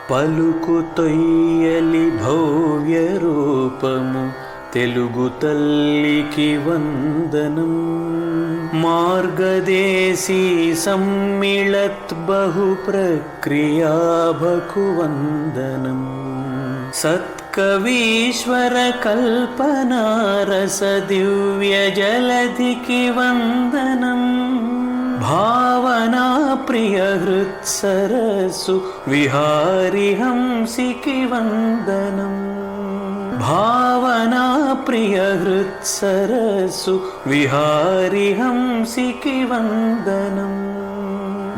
పలుకు తొయ్యలి భవ్య రూపము తెలుగు తల్లికి వందనం. మార్గదేశీ సమ్మిళత్ బహు ప్రక్రియాభకు వందనం. సత్కవీశ్వర కల్పనారస దివ్య జలధికి వందనం. భావనా ప్రియ హృత్సరస్సు విహారి హంసికి వందనం. భావనా ప్రియ హృత్సరస్సు విహారి హంసికి వందనం.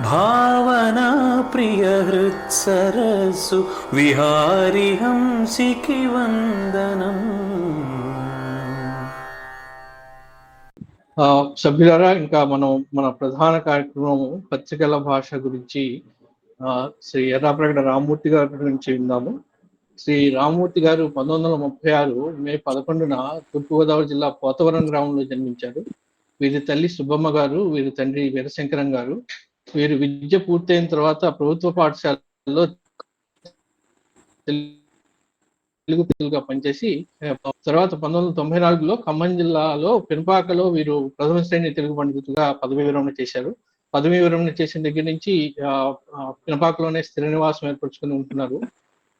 భావనా ప్రియ హృత్సరస్సు విహారి హంసికి వందనం. సభ్యులారా, ఇంకా మనం మన ప్రధాన కార్యక్రమం పత్రికల భాష గురించి శ్రీ ఎర్రాప్రగడ రామ్మూర్తి గారి గురించి విందాము. శ్రీ రామ్మూర్తి గారు 1936 మే 11న తూర్పుగోదావరి జిల్లా పోతవరం గ్రామంలో జన్మించారు. వీరి తల్లి సుబ్బమ్మ గారు, వీరి తండ్రి వీరశంకరం గారు. వీరు విద్య పూర్తయిన తర్వాత ప్రభుత్వ పాఠశాలలో తెలుగుగా పనిచేసి తర్వాత 1994లో ఖమ్మం జిల్లాలో పెనుపాకలో వీరు ప్రథమ శ్రేణి తెలుగు పండితులుగా పదవీ విరమణ చేశారు. పదవీ విరమణ చేసిన దగ్గర నుంచి పెనుపాకలోనే స్థిర నివాసం ఏర్పరచుకుని ఉంటున్నారు.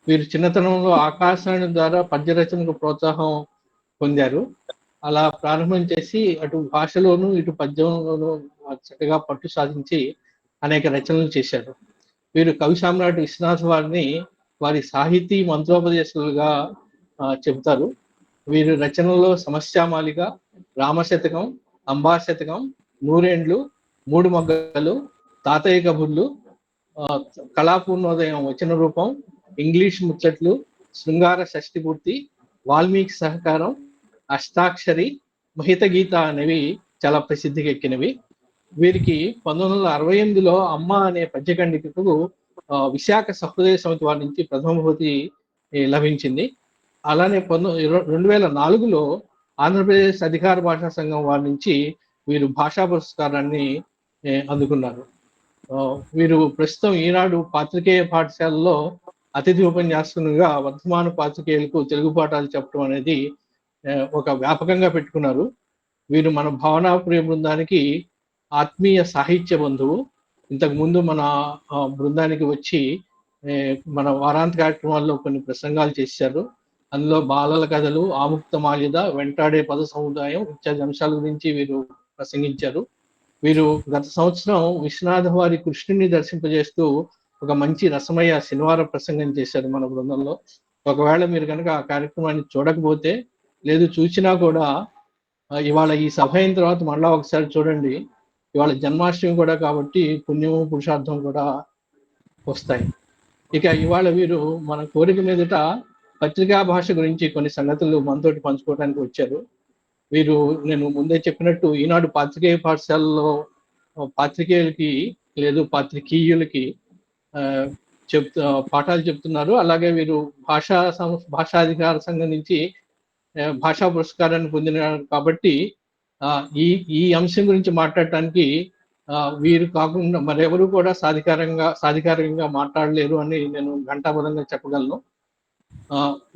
వీరు చిన్నతనంలో ఆకాశవాణి ద్వారా పద్య రచనకు ప్రోత్సాహం పొందారు. అలా ప్రారంభం చేసి అటు భాషలోను ఇటు పద్యంలోను చక్కగా పట్టు సాధించి అనేక రచనలు చేశారు. వీరు కవి సామ్రాట్ విశ్వనాథ్ వారిని వారి సాహితీ మంత్రోపదేశాలుగా చెబుతారు. వీరి రచనలో సమస్యామాలిక, రామశతకం, అంబాశతకం, నూరేండ్లు, మూడు మొగ్గలు, తాతయ్య కబుర్లు, కళాపూర్ణోదయం వచన రూపం, ఇంగ్లీష్ ముచ్చట్లు, శృంగార షష్ఠిపూర్తి, వాల్మీకి సహకారం, అష్టాక్షరి, మహిత గీత అనేవి చాలా ప్రసిద్ధికి ఎక్కినవి. వీరికి 1968లో అమ్మ అనే పద్యఖండికకు విశాఖ సహృదయ సమితి వారి నుంచి ప్రథమ బహుమతి లభించింది. అలానే 2004లో ఆంధ్రప్రదేశ్ అధికార భాషా సంఘం వారి నుంచి వీరు భాషా పురస్కారాన్ని అందుకున్నారు. వీరు ప్రస్తుతం ఈనాడు పాత్రికేయ పాఠశాలలో అతిథి ఉపన్యాసకునిగా వర్ధమాన పాత్రికేయులకు తెలుగు పాఠాలు చెప్పడం అనేది ఒక వ్యాపకంగా పెట్టుకున్నారు. వీరు మన భావనా ప్రియ బృందానికి ఆత్మీయ సాహిత్య బంధువు. ఇంతకు ముందు మన బృందానికి వచ్చి మన వారాంత కార్యక్రమాల్లో కొన్ని ప్రసంగాలు చేశారు. అందులో బాలల కథలు, ఆముక్త మాల్యద, వెంటాడే పద సముదాయం ఇత్యాది అంశాల గురించి వీరు ప్రసంగించారు. వీరు గత సంవత్సరం విశ్వనాథ వారి కృష్ణుని దర్శింపజేస్తూ ఒక మంచి రసమయ శనివార ప్రసంగం చేశారు మన బృందంలో. ఒకవేళ మీరు కనుక ఆ కార్యక్రమాన్ని చూడకపోతే, లేదు చూసినా కూడా ఇవాళ ఈ సభ అయిన తర్వాత మళ్ళా ఒకసారి చూడండి. ఇవాళ జన్మాష్టమి కూడా కాబట్టి పుణ్యము పురుషార్థం కూడా వస్తాయి. ఇక ఇవాళ వీరు మన కోరిక మీదట పత్రికా భాష గురించి కొన్ని సంగతులు మనతోటి పంచుకోవడానికి వచ్చారు. వీరు నేను ముందే చెప్పినట్టు ఈనాడు పాత్రికేయ పాఠశాలలో పాత్రికేయులకి లేదు పాత్రికేయులకి పాఠాలు చెప్తున్నారు. అలాగే వీరు భాషాధికార సంఘం నుంచి భాషా పురస్కారాన్ని పొందినారు. కాబట్టి ఈ అంశం గురించి మాట్లాడటానికి వీరు కాకుండా మరెవరు కూడా సాధికారికంగా మాట్లాడలేరు అని నేను ఘంటాపదంగా చెప్పగలను.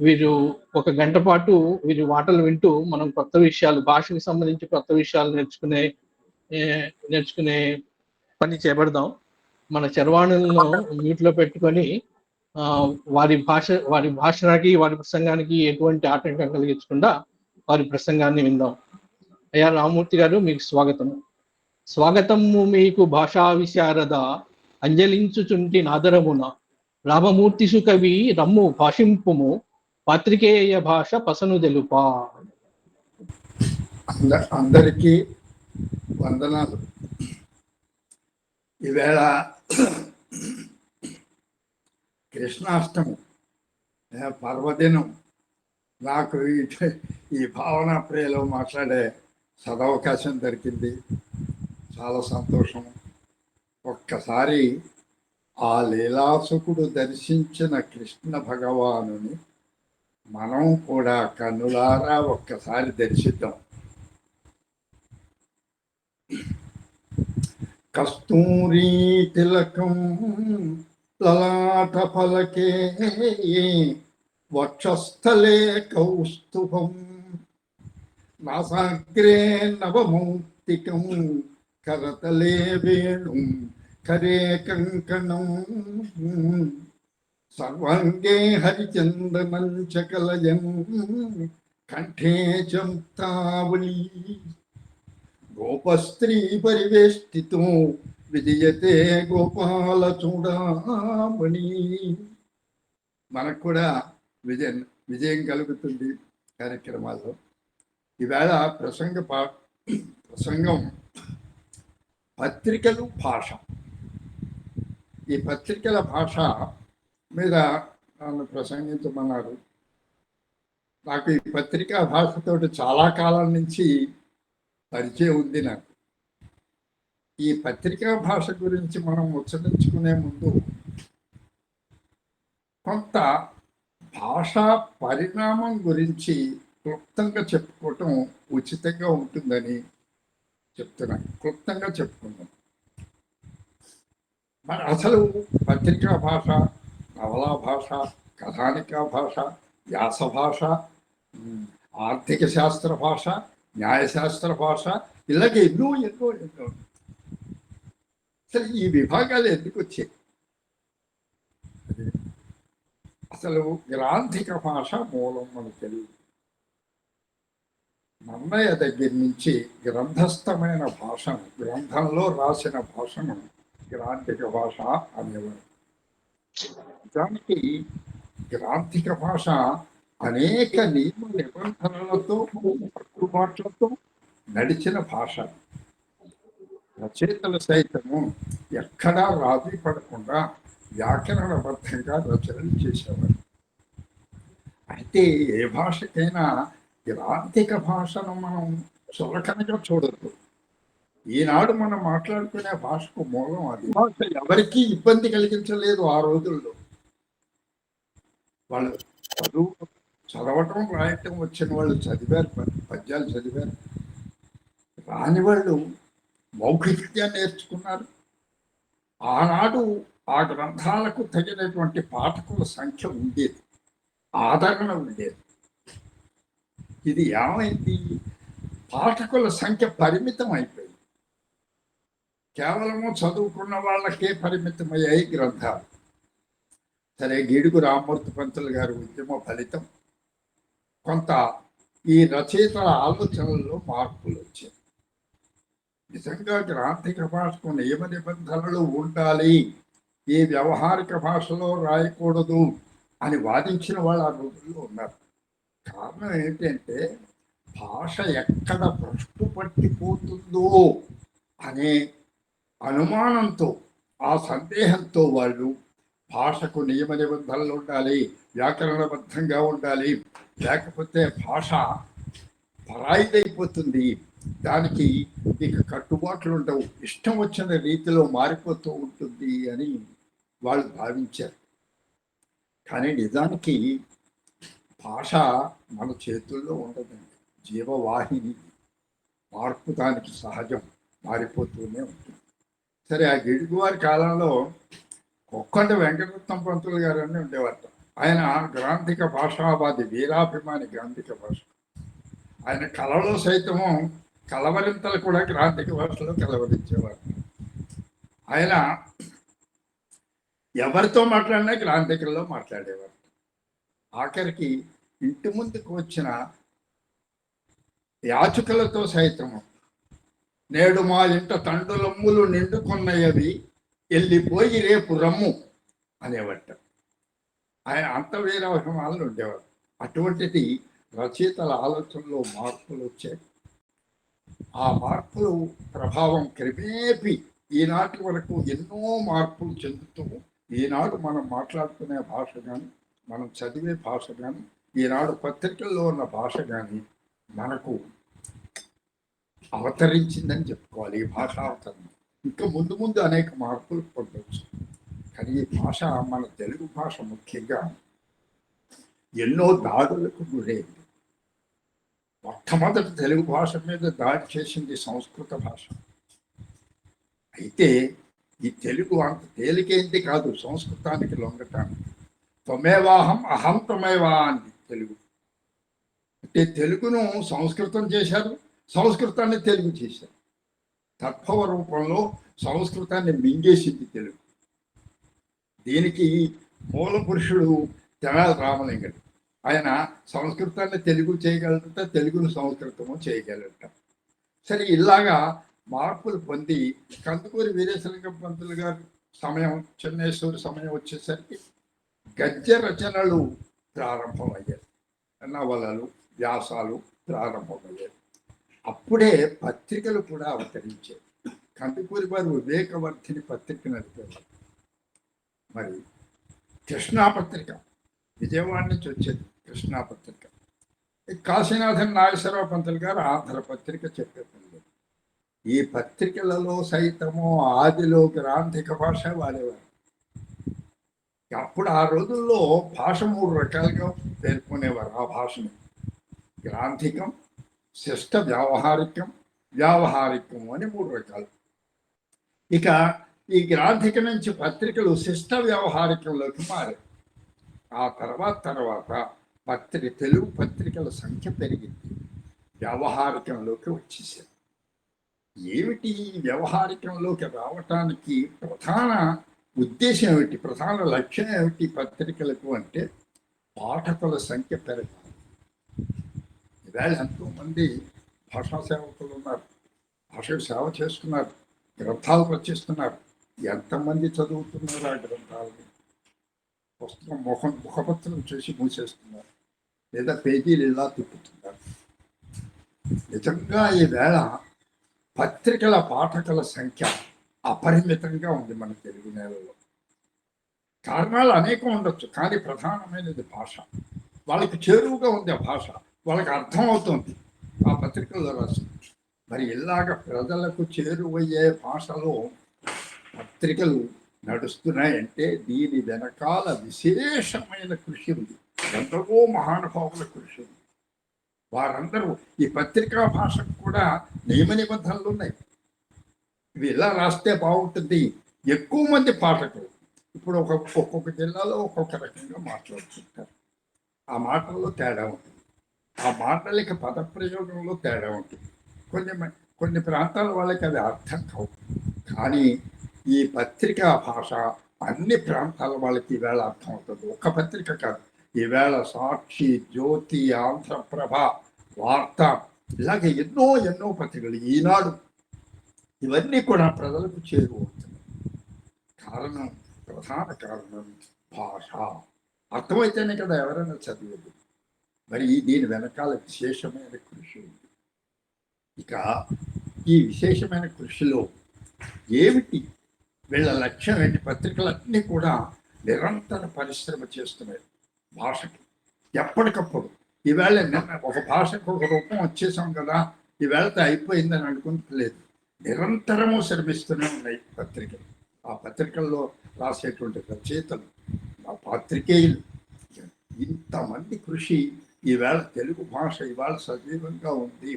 వీరు ఒక గంట పాటు వీరి మాటలు వింటూ మనం కొత్త విషయాలు, భాషకు సంబంధించి కొత్త విషయాలు నేర్చుకునే పని చేపడదాం. మన చరవాణులను మ్యూట్లో పెట్టుకొని వారి భాషకి వారి ప్రసంగానికి ఎటువంటి ఆటంకం కలిగించకుండా వారి ప్రసంగాన్ని విందాం. అయ్యా రామ్మూర్తి గారు, మీకు స్వాగతము మీకు భాషా విశారద అంజలించుచుంటి నాదరమున రామమూర్తి సుకవి రమ్ము భాషింపుము పాత్రికేయ భాష పసను తెలుపా. అందరికీ వందనాలు. ఈవేళ కృష్ణాష్టమి పర్వదినం. నాకు ఈ భావన ప్రియలో మాట్లాడే సదవకాశం దొరికింది. చాలా సంతోషం. ఒక్కసారి ఆ లీలాసుకుడు దర్శించిన కృష్ణ భగవానుని మనం కూడా కన్నులారా ఒక్కసారి దర్శిద్దాం. కస్తూరీ తిలకం లలాట ఫలకే వక్షస్థలే కౌస్తుభం నాసాగ్రే నవమౌక్తికం కరతలే వేణుం కరే కంకణం సర్వాంగే హరిచందనం చ కలయం కంఠే చ ముక్తావళీ గోపస్త్రీ పరివేష్టితో విజయతే గోపాల చూడామణి. మనకు కూడా విజయం కలుగుతుంది కార్యక్రమాల్లో. ఈవేళ ప్రసంగం పత్రికలు భాష. ఈ పత్రికల భాష మీద నన్ను ప్రసంగించమన్నారు. నాకు ఈ పత్రికా భాషతో చాలా కాలం నుంచి పరిచయం ఉంది. నాకు ఈ పత్రికా భాష గురించి మనం ముచ్చరించుకునే ముందు కొంత భాషా పరిణామం గురించి క్లుప్తంగా చెప్పుకోవటం ఉచితంగా ఉంటుందని చెప్తున్నాను. క్లుప్తంగా చెప్పుకుందాం. మరి అసలు పత్రికా భాష, నవలా భాష, కథానికా భాష, వ్యాస భాష, ఆర్థిక శాస్త్ర భాష, న్యాయశాస్త్ర భాష, ఇలాగే ఎన్నో ఎన్నో ఎన్నో. అసలు ఈ విభాగాలు ఎందుకు వచ్చాయి? అసలు గ్రాంధిక భాష మూలం మనకు తెలియదు. నన్నయ్య దగ్గర నుంచి గ్రంథస్థమైన భాషను, గ్రంథంలో రాసిన భాషను గ్రాంధిక భాష అనేవారు. దానికి గ్రాంధిక భాష అనేక నియమ నిబంధనలతో, కట్టుబాట్లతో నడిచిన భాష. రచయితలు సైతము ఎక్కడా రాజీ పడకుండా వ్యాకరణబద్ధంగా రచనలు చేసేవారు. అయితే ఏ భాషకైనా గ్రాంధిక భాషను మనం చులకనగా చూడద్దు. ఈనాడు మనం మాట్లాడుకునే భాషకు మూలం అది. భాష ఎవరికీ ఇబ్బంది కలిగించలేదు ఆ రోజుల్లో. వాళ్ళు చదవటం రాయటం వచ్చిన వాళ్ళు చదివారు, పద్యాలు చదివారు. రాని వాళ్ళు మౌఖికంగా నేర్చుకున్నారు. ఆనాడు ఆ గ్రంథాలకు తగినటువంటి పాఠకుల సంఖ్య ఉండేది, ఆదరణ ఉండేది. ఇది ఏమైంది? పాఠకుల సంఖ్య పరిమితం అయిపోయింది. కేవలము చదువుకున్న వాళ్ళకే పరిమితమయ్యాయి గ్రంథాలు. సరే, గిడుగు రామ్మూర్తి పంతులు గారి ఉద్యమ ఫలితం కొంత ఈ రచయితల ఆలోచనల్లో మార్పులు వచ్చాయి. నిజంగా గ్రాంధిక భాషకు నియమ నిబంధనలు ఉండాలి, ఈ వ్యవహారిక భాషలో రాయకూడదు అని వాదించిన వాళ్ళు ఆ రోజుల్లో ఉన్నారు. కారణం ఏంటంటే భాష ఎక్కడ భ్రష్టు పట్టిపోతుందో అనే అనుమానంతో, ఆ సందేహంతో వాళ్ళు భాషకు నియమ నిబంధనలు ఉండాలి, వ్యాకరణబద్ధంగా ఉండాలి, లేకపోతే భాష పరాయిదైపోతుంది, దానికి ఇక కట్టుబాట్లు ఉండవు, ఇష్టం వచ్చిన రీతిలో మారిపోతూ ఉంటుంది అని వాళ్ళు భావించారు. కానీ నిజానికి భాష మన చేతుల్లో ఉండదండి, జీవవాహిని. మార్పు దానికి సహజం, మారిపోతూనే ఉంటుంది. సరే, ఆ గిడుగువారి కాలంలో కొక్కండ వెంకటరత్నం పంతులు గారు అని ఉండేవారు. ఆయన గ్రాంధిక భాషావాది, వీరాభిమాని గ్రాంధిక భాష. ఆయన కళలో సైతము కలవరింతలు కూడా గ్రాంధిక భాషలో కలవరించేవారు. ఆయన ఎవరితో మాట్లాడినా గ్రాంధికల్లో మాట్లాడేవారు. ఆఖరికి ఇంటి ముందుకు వచ్చిన యాచకులతో సైతము నేడు మా ఇంట తండ్రులమ్ములు నిండుకున్నయవి వెళ్ళిపోయి రేపు రమ్ము అనేవట. ఆయన అంత వీరాభిమానులు ఉండేవారు. అటువంటిది రచయితల ఆలోచనలో మార్పులు వచ్చాయి. ఆ మార్పులు ప్రభావం క్రమేపీ ఈనాటి వరకు ఎన్నో మార్పులు చెందుతూ, ఈనాడు మనం మాట్లాడుకునే భాష కానీ, మనం చదివే భాష కానీ, ఈనాడు పత్రికల్లో ఉన్న భాష కానీ మనకు అవతరించిందని చెప్పుకోవాలి. ఈ భాష అవతరణ ఇంకా ముందు ముందు అనేక మార్పులు పొందవచ్చు. కానీ ఈ భాష, మన తెలుగు భాష ముఖ్యంగా ఎన్నో దాడులకు గురైంది. మొట్టమొదటి తెలుగు భాష మీద దాడి చేసింది సంస్కృత భాష. అయితే ఈ తెలుగు అంత తేలికేంటి కాదు సంస్కృతానికి లొంగటానికి. త్వమేవాహం అహం త్వమేవా అంది తెలుగు. అంటే తెలుగును సంస్కృతం చేశారు, సంస్కృతాన్ని తెలుగు చేశారు. తద్భవ రూపంలో సంస్కృతాన్ని మింగేసింది తెలుగు. దీనికి మూల పురుషుడు తెనాలి రామలింగడు. ఆయన సంస్కృతాన్ని తెలుగు చేయగలట, తెలుగును సంస్కృతము చేయగలట. సరే, ఇలాగా మార్పులు పొంది కందుకూరి వీరేశలింగం పంతులు గారు సమయం, చెన్నేశ్వరి సమయం వచ్చేసరికి గద్య రచనలు ప్రారంభమయ్యాయి, నవలలు, వ్యాసాలు ప్రారంభమయ్యాయి. అప్పుడే పత్రికలు కూడా అవతరించాయి. కందుకూరి వారు వివేకవర్ధిని పత్రిక నడిపారు. మరి కృష్ణా పత్రిక విజయవాడ నుంచి వచ్చేది. కృష్ణా పత్రిక కాశీనాథన్ నాగేశ్వరరావు పంతులు గారు ఆంధ్ర పత్రిక చెప్పేది. ఈ పత్రికలలో సైతము ఆదిలో గ్రాంధిక భాష వాడేవారు. అప్పుడు ఆ రోజుల్లో భాష 3 రకాలుగా పేర్కొనేవారు. ఆ భాషని గ్రాంధికం, శిష్ట వ్యావహారికం, వ్యావహారికం అని 3 రకాలు. ఇక ఈ గ్రాంధిక నుంచి పత్రికలు శిష్ట వ్యావహారికంలోకి మారాయి. ఆ తర్వాత తెలుగు పత్రికల సంఖ్య పెరిగింది, వ్యావహారికంలోకి వచ్చేసారు. ఏమిటి వ్యవహారికంలోకి రావటానికి ప్రధాన ఉద్దేశం ఏమిటి, ప్రధాన లక్ష్యం ఏమిటి పత్రికలకు అంటే పాఠకుల సంఖ్య పెరగాలి. ఈవేళ ఎంతోమంది భాషా సేవకులు ఉన్నారు, భాషకు సేవ చేస్తున్నారు, గ్రంథాలు రచిస్తున్నారు. ఎంతమంది చదువుతున్నారు ఆ గ్రంథాలని? పుస్తకం ముఖపత్రం చూసి మూసేస్తున్నారు, లేదా పేజీలు ఇలా తిప్పుతున్నారు. నిజంగా ఈవేళ పత్రికల పాఠకుల సంఖ్య అపరిమితంగా ఉంది మన తెలుగు నేలలో. కారణాలు అనేకం ఉండొచ్చు, కానీ ప్రధానమైనది భాష. వాళ్ళకి చేరువుగా ఉంది ఆ భాష, వాళ్ళకి అర్థం అవుతుంది ఆ పత్రికల్లో రాసి. మరి ఇలాగ ప్రజలకు చేరువయ్యే భాషలో పత్రికలు నడుస్తున్నాయంటే దీని వెనకాల విశేషమైన కృషి ఉంది, ఎందరో మహానుభావుల కృషి ఉంది. వారందరూ ఈ పత్రికా భాషకు కూడా నియమ నిబంధనలు ఉన్నాయి. ఇవి ఇలా రాస్తే బాగుంటుంది. ఎక్కువ మంది పాఠకులు ఇప్పుడు ఒక్కొక్క జిల్లాలో ఒక్కొక్క రకంగా మాట్లాడుతుంటారు. ఆ మాటల్లో తేడా ఉంటుంది, ఆ మాటలకి పదప్రయోగంలో తేడా ఉంటుంది. కొన్ని ప్రాంతాల వాళ్ళకి అది అర్థం కావు. కానీ ఈ పత్రికా భాష అన్ని ప్రాంతాల వాళ్ళకి ఈవేళ అర్థం అవుతుంది. ఒక్క పత్రిక కాదు, ఈవేళ సాక్షి, జ్యోతి, ఆంధ్రప్రభ, వార్త, ఇలాగే ఎన్నో పత్రికలు, ఈనాడు, ఇవన్నీ కూడా ప్రజలకు చేరువవుతున్నాయి. ప్రధాన కారణం భాష. అర్థమైతేనే కదా ఎవరైనా చదివేది. మరి దీని వెనకాల విశేషమైన కృషి ఉంది. ఇక ఈ విశేషమైన కృషిలో ఏమిటి వీళ్ళ లక్ష్యం ఏంటి? పత్రికలన్నీ కూడా నిరంతర పరిశ్రమ చేస్తున్నాయి భాషకి. ఎప్పటికప్పుడు ఈవేళ ఒక భాషకు ఒక రూపం వచ్చేసాం కదా, ఈవేళతో అయిపోయిందని అనుకుంటలేదు. నిరంతరము శ్రమిస్తూనే ఉన్నాయి పత్రికలు. ఆ పత్రికల్లో రాసేటువంటి రచయితలు, ఆ పాత్రికేయులు, ఇంతమంది కృషి. ఈవేళ తెలుగు భాష ఇవాళ సజీవంగా ఉంది.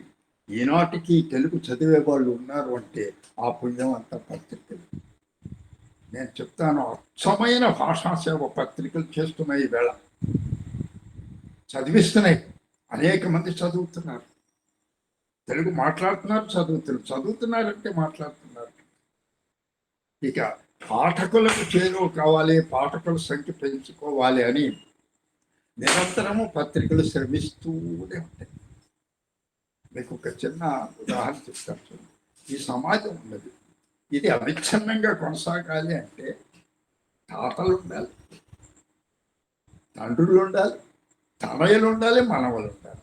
ఈనాటికి తెలుగు చదివే వాళ్ళు ఉన్నారు అంటే ఆ పుణ్యం అంతా పత్రికలు. నేను చెప్తాను, అచ్చమైన భాషా సేవ పత్రికలు చేస్తున్నాయి. ఈవేళ చదివిస్తున్నాయి, అనేక మంది చదువుతున్నారు, తెలుగు మాట్లాడుతున్నారు, చదువుతున్నారంటే మాట్లాడుతున్నారు. ఇక పాఠకులకు చేరువ కావాలి, పాఠకుల సంఖ్య పెంచుకోవాలి అని నిరంతరము పత్రికలు శ్రమిస్తూనే ఉంటాయి. మీకు ఒక చిన్న ఉదాహరణ చెప్తాను. ఈ సమాజం ఉన్నది, ఇది అవిచ్ఛిన్నంగా కొనసాగాలి అంటే తాతలు ఉండాలి, తండ్రులు ఉండాలి, తనయులు ఉండాలి, మనవలు ఉండాలి.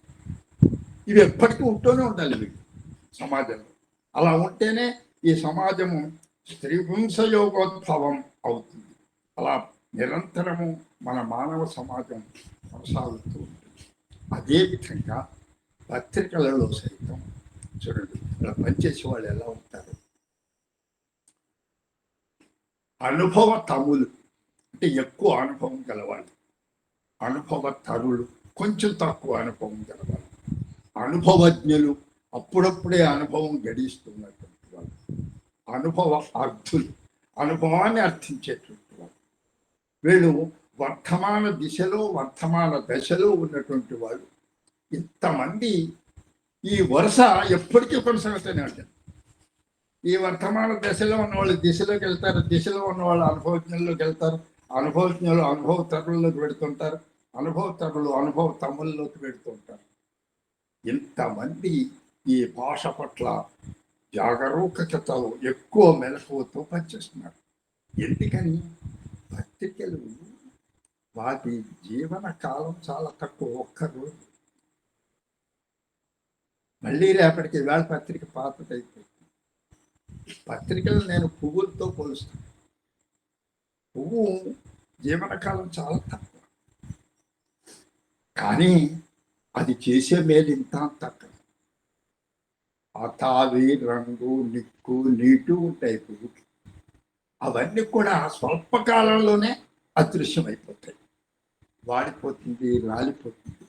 ఇవి ఎప్పటికీ ఉంటూనే ఉండాలి వీళ్ళు సమాజంలో. అలా ఉంటేనే ఈ సమాజము స్త్రీపుంసయోగోద్భవం అవుతుంది. అలా నిరంతరము మన మానవ సమాజం కొనసాగుతూ ఉంటుంది. అదేవిధంగా పత్రికలలో సైతం చూడండి, ఇలా పనిచేసే వాళ్ళు ఎలా ఉంటారు. అనుభవ తములు అంటే ఎక్కువ అనుభవం గలవాళ్ళు, అనుభవ తరులు కొంచెం తక్కువ అనుభవం గలవాళ్ళు, అనుభవజ్ఞులు అప్పుడప్పుడే అనుభవం గడిస్తున్నటువంటి వాళ్ళు, అనుభవ అర్థులు అనుభవాన్ని అర్థించేటువంటి వారు. వీళ్ళు వర్తమాన దిశలో వర్తమాన దశలో ఉన్నటువంటి వాళ్ళు. ఇంతమంది ఈ వరుస ఎప్పటికీ కొనసాగుతూనే ఉంటుంది. ఈ వర్తమాన దశలో ఉన్న వాళ్ళు దిశలోకి వెళ్తారు, దిశలో ఉన్న వాళ్ళు అనుభవజ్ఞుల్లోకి వెళ్తారు, అనుభవజ్ఞులు అనుభవ తరుల్లోకి పెడుతుంటారు, అనుభవ తరులు అనుభవ తమ్ముల్లోకి పెడుతుంటారు. ఇంతమంది ఈ భాష పట్ల జాగరూకతతో ఎక్కువ మెలకువతో పనిచేస్తున్నారు. ఎందుకని? పత్రికలు వాటి జీవన కాలం చాలా తక్కువ, ఒక్కరోజు. మళ్ళీ రేపటికి వేళ పత్రిక పాతదైపోతుంది. పత్రికలు నేను పువ్వులతో పోలుస్తాను. పువ్వు జీవనకాలం చాలా తక్కువ, కానీ అది చేసే మేలు ఇంత తక్కువ. ఆ తావి, రంగు, నిక్కు, నీటు ఉంటాయి పువ్వుకి. అవన్నీ కూడా స్వల్పకాలంలోనే అదృశ్యమైపోతాయి, వాడిపోతుంది, రాలిపోతుంది.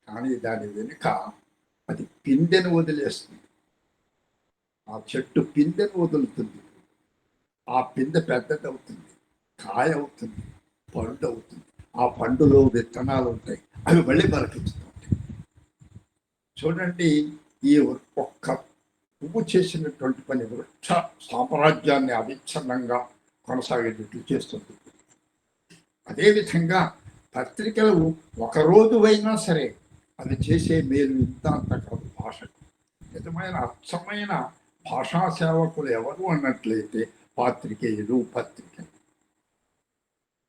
కానీ దాని వెనుక అది పిందెను వదిలేస్తుంది. ఆ చెట్టు పిందెను వదులుతుంది, ఆ పిందె పెద్దదవుతుంది, కాయ అవుతుంది, పండు అవుతుంది. ఆ పండులో విత్తనాలు ఉంటాయి, అవి మళ్ళీ బలకిస్తూ ఉంటాయి. చూడండి, ఈ ఒక్క పువ్వు చేసినటువంటి పని వృక్ష సామ్రాజ్యాన్ని అవిచ్ఛిన్నంగా కొనసాగేటట్లు చేస్తుంది. అదేవిధంగా పత్రికలు ఒకరోజు అయినా సరే అది చేసే మేలు ఇంత అంత కాదు భాషకు. నిజమైన అచ్చమైన భాషా సేవకులు ఎవరు అన్నట్లయితే పాత్రికేయులు, పత్రికలు.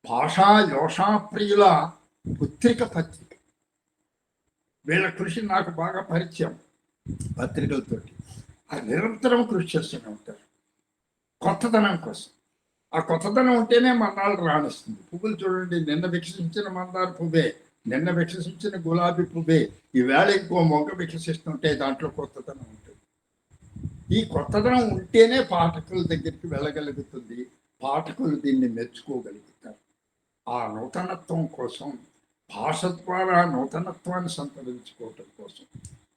భాషా యోషాప్రియుల పుత్రిక పత్రిక. వీళ్ళ కృషి నాకు బాగా పరిచయం పత్రికలతోటి. అది నిరంతరం కృషి చేస్తూనే ఉంటారు కొత్తదనం కోసం. ఆ కొత్తదనం ఉంటేనే మన్నాళ్ళు రాణిస్తుంది. పువ్వులు చూడండి, నిన్న వికసించిన మందార పువ్వే, నిన్న వికసించిన గులాబీ పువ్వే, ఈవేళ ఇంకో మొగ్గ వికసిస్తుంటే దాంట్లో కొత్తదనం ఉంటుంది. ఈ కొత్తదనం ఉంటేనే పాఠకుల దగ్గరికి వెళ్ళగలుగుతుంది, పాఠకులు దీన్ని మెచ్చుకోగలుగుతారు. ఆ నూతనత్వం కోసం, భాష ద్వారా నూతనత్వాన్ని సంతరించుకోవటం కోసం.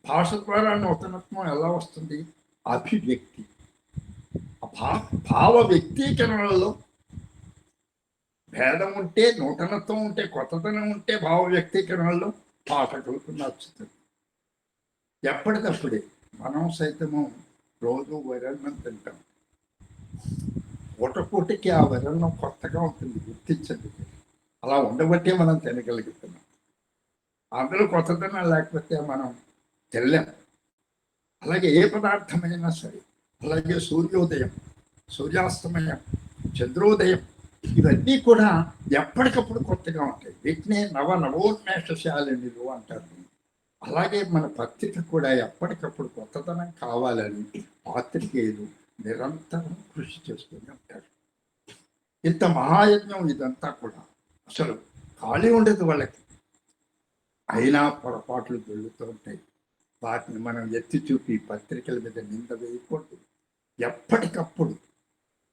భాష ద్వారా నూతనత్వం ఎలా వస్తుంది? అభివ్యక్తి, భావ వ్యక్తీకరణలో భేదం ఉంటే, నూతనత్వం ఉంటే, కొత్తదనం ఉంటే భావ వ్యక్తీకరణలో పాఠకులకు నచ్చుతుంది. ఎప్పటికప్పుడే మనం సైతము రోజు వరన్నం తింటాం. పూటకి ఆ వరన్నం కొత్తగా ఉంటుంది, గుర్తించండి. అలా ఉండబట్టే మనం తినగలుగుతున్నాం. అందులో కొత్తదనం లేకపోతే మనం తినలేం. అలాగే ఏ పదార్థమైనా సరే, అలాగే సూర్యోదయం, సూర్యాస్తమయం, చంద్రోదయం, ఇవన్నీ కూడా ఎప్పటికప్పుడు కొత్తగా ఉంటాయి. వీటినే నవోన్మేషశాలినులు అంటారు. అలాగే మన పత్రిక కూడా ఎప్పటికప్పుడు కొత్తదనం కావాలని పాత్రికేయులు నిరంతరం కృషి చేస్తూనే ఉంటారు. ఇంత మహాయజ్ఞం ఇదంతా కూడా అసలు ఖాళీ ఉండదు వాళ్ళకి. అయినా పొరపాట్లు దొరుకుతూ ఉంటాయి. వాటిని మనం ఎత్తి చూపి పత్రికల మీద నింద వేయకూడదు. ఎప్పటికప్పుడు